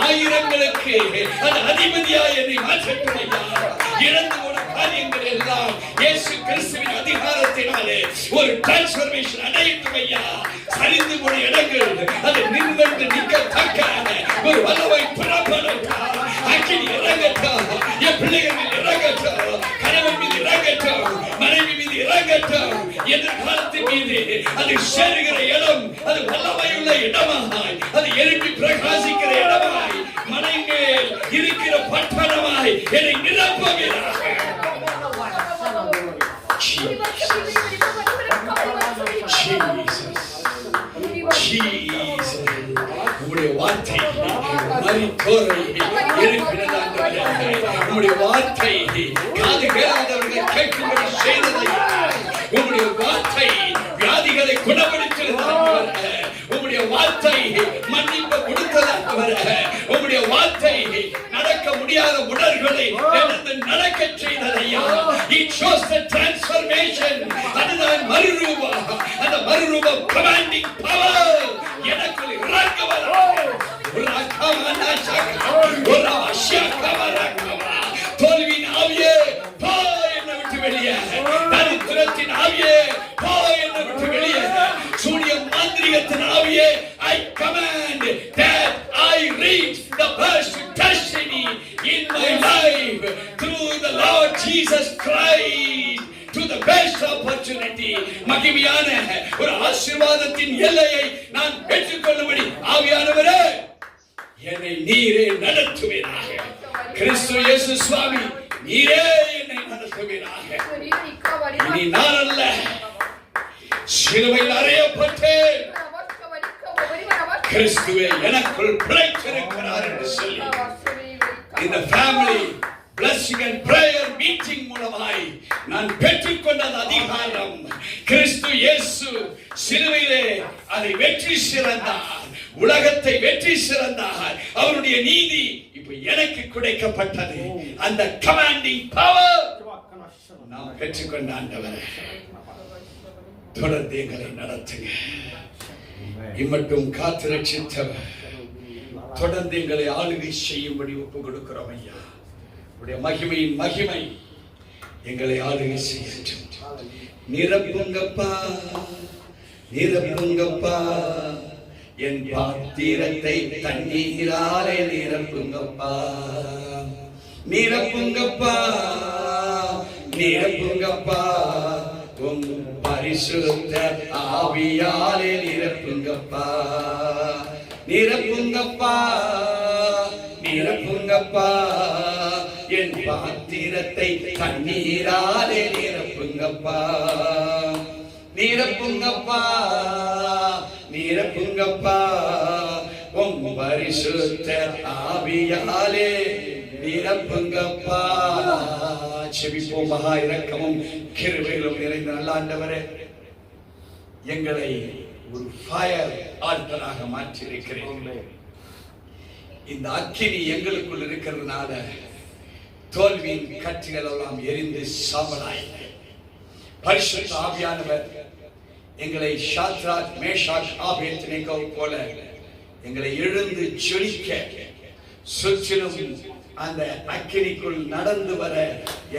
ஆயிரங்களுக்கு அந்த அதிபதியாய் என்னை மாற்றட்டுமையா. இறந்து போன காரியங்கள் எல்லாம் இயேசு கிறிஸ்துவின் அதிகாரத்தினாலே ஒரு டிரான்ஸ்ஃபர்மேஷன் அடையட்டுமையா. சரிந்து போன இடங்கள் அது நிமிர்ந்து நிற்கத்தக்க ஒரு வல்லமை புறப்படட்டும். அக்கினி இறங்கட்டும். என் பிள்ளைகள் மீது இறங்கட்டும். கணவன் மீது இறங்கட்டும். மனைவி மீது இறங்கட்டும். எதிர்காலத்தின் மீது அது சேருகிற இடம் அது வல்லமையுள்ள இடமாய், அது எழுப்பி பிரகாசிக்கிற இடமாய், மலை மேல் இருக்கிற பட்டணமாய் என்னை நிரப்புகிறார். உம்முடைய வார்த்தை மரித்தோரை எழுப்பினதாண்டவரே. உம்முடைய வார்த்தை காது கேளாதவர்களை கேட்கும்படி செய்ததையா. உம்முடைய வார்த்தை வியாதிகளை குணப்படுத்தினதாண்டவரே. உம்முடைய வார்த்தை மன்னிப்பு கொடுத்ததாண்டவரே. உம்முடைய வார்த்தை நடக்க முடியாத உடல்களை நடக்க செய்ததையா. It shows the transformation. அதுதான் மறுரூபம். அந்த மறுரூபம் commanding power எனக்குள் இறங்குவதாக. தோல்வியின் ஆவியே போ என்னை விட்டு வெளியே. தரித்திரத்தின் ஆவியே போ என்னை விட்டு வெளியே. சூனிய மாந்திரிகத்தின் ஆவியே I command that I reach the best destiny in my life through the Lord Jesus Christ to the best opportunity. மகிமையான ஒரு ஆசீர்வாதத்தின் எல்லையை நான் பெற்றுக்கொள்ளும்படி ஆவியானவரே என்னை நீரே நடத்துவீராக. கிறிஸ்து இயேசு சுவாமி நீரே என்னை நடத்துவீராக. இனி நான் அல்ல, சிலுவையில் அறையப்பட்டேன், கிறிஸ்துவே எனக்குள் பிழைத்திருக்கிறார் என்று சொல்லி இந்த family blessing and prayer meeting மூலமாய் நான் பெற்றுக்கொண்ட அதிகாரம் கிறிஸ்து இயேசு சிலுவையிலே அதை வெற்றி சிறந்தார். உலகத்தை வெற்றி சிறந்தார். அவருடைய நீதி இப்ப எனக்கு கிடைக்கப்பட்டது. அந்த கமாண்டிங் பவர் நான் பெற்றுக்கொண்ட ஆண்டவரே தொடர்ந்து எங்களை நடத்துங்க. இம்மட்டும் காத்து ரட்சித்தவர் தொடர்ந்து எங்களை ஆளுகை செய்யும்படி ஒப்பு கொடுக்கிறோம் ஐயா. உடைய மகிமையின் மகிமை எங்களை ஆளுகை செய்யட்டும். நிரப்புங்கப்பா, நிரப்புங்கப்பா, என் பாத்திரத்தை தண்ணீராலே நிரப்புங்கப்பா, நிரப்புங்கப்பா, நிரப்புங்கப்பா, உம் பரிசுத்த ஆவியாலே நிரப்புங்கப்பா, நிரப்புங்கப்பா, நிரப்புங்கப்பா, என் பாத்திரத்தை தண்ணீராலே நிரப்புங்கப்பா, நிரப்புங்கப்பா, நிரப்புங்கப்பா, உம் பரிசுத்த ஆவியாலே நிரப்புங்கப்பா. செபிப்போம். மகா இரக்கமும் கிருபைகளும் நிறைந்த நல்ல ஆண்டவரே, எங்களை ஒரு ஃபயர் ஆல்டராக மாற்றி இருக்கிறேன். இந்த அக்கினி எங்களுக்குள் இருக்கிறதுனால தோல்வியின் கட்சிகள் எல்லாம் எரிந்து சாம்பலாய் பரிசுத்த ஆவியானவர் எங்களை ஷாத்ராக் மேஷாக் ஆபேத்நேகோ போல எங்களை எழுந்து ஜொலிக்க சுற்றிலும் அந்த அக்கினிக்குள் நடந்து வர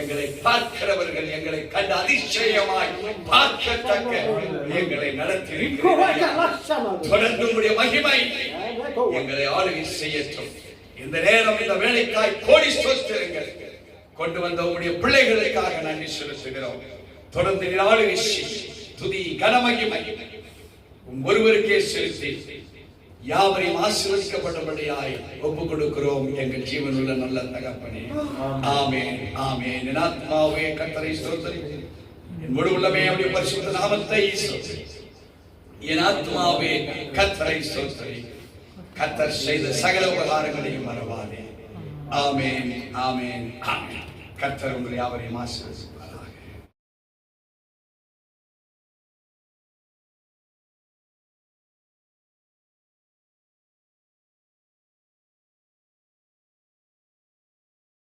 எங்களை பார்க்கிறவர்கள் எங்களை கண்டு அதிசயமாய் பார்க்கத்தக்க எங்களை நடத்தி தொடர்ந்து உடைய மகிமை எங்களை ஆளுகை செய்யட்டும். இந்த நேரம் இந்த வேலைக்காய் கோடி ஸ்தோத்திரங்கள். கொண்டு வந்த உடைய பிள்ளைகளுக்காக நன்றி செலுத்துகிறோம். தொடர்ந்து ஆளுகை துதி கனமகிமை ஒருவருக்கே செலுத்தி யாவரையும் ஆசீர்வதிக்கப்பட்டபடியாய் ஒப்புக் கொடுக்கிறோம் எங்கள் ஜீவனுள்ள நல்ல தகப்பனே. ஆமென், ஆமென். என் ஆத்மாவே கர்த்தரை ஸ்தோத்திரி, என் முழு உள்ளமே அவருடைய பரிசுத்த நாமத்தை ஸ்தோத்திரி. என் ஆத்மாவே கர்த்தரை ஸ்தோத்திரி, கர்த்தர் செய்த சகல உபகாரங்களையும் மறவாதே. ஆமென், ஆமென், ஆமென். கர்த்தர் உங்களை யாவரையும் ஆசீர்வதிப்பார்.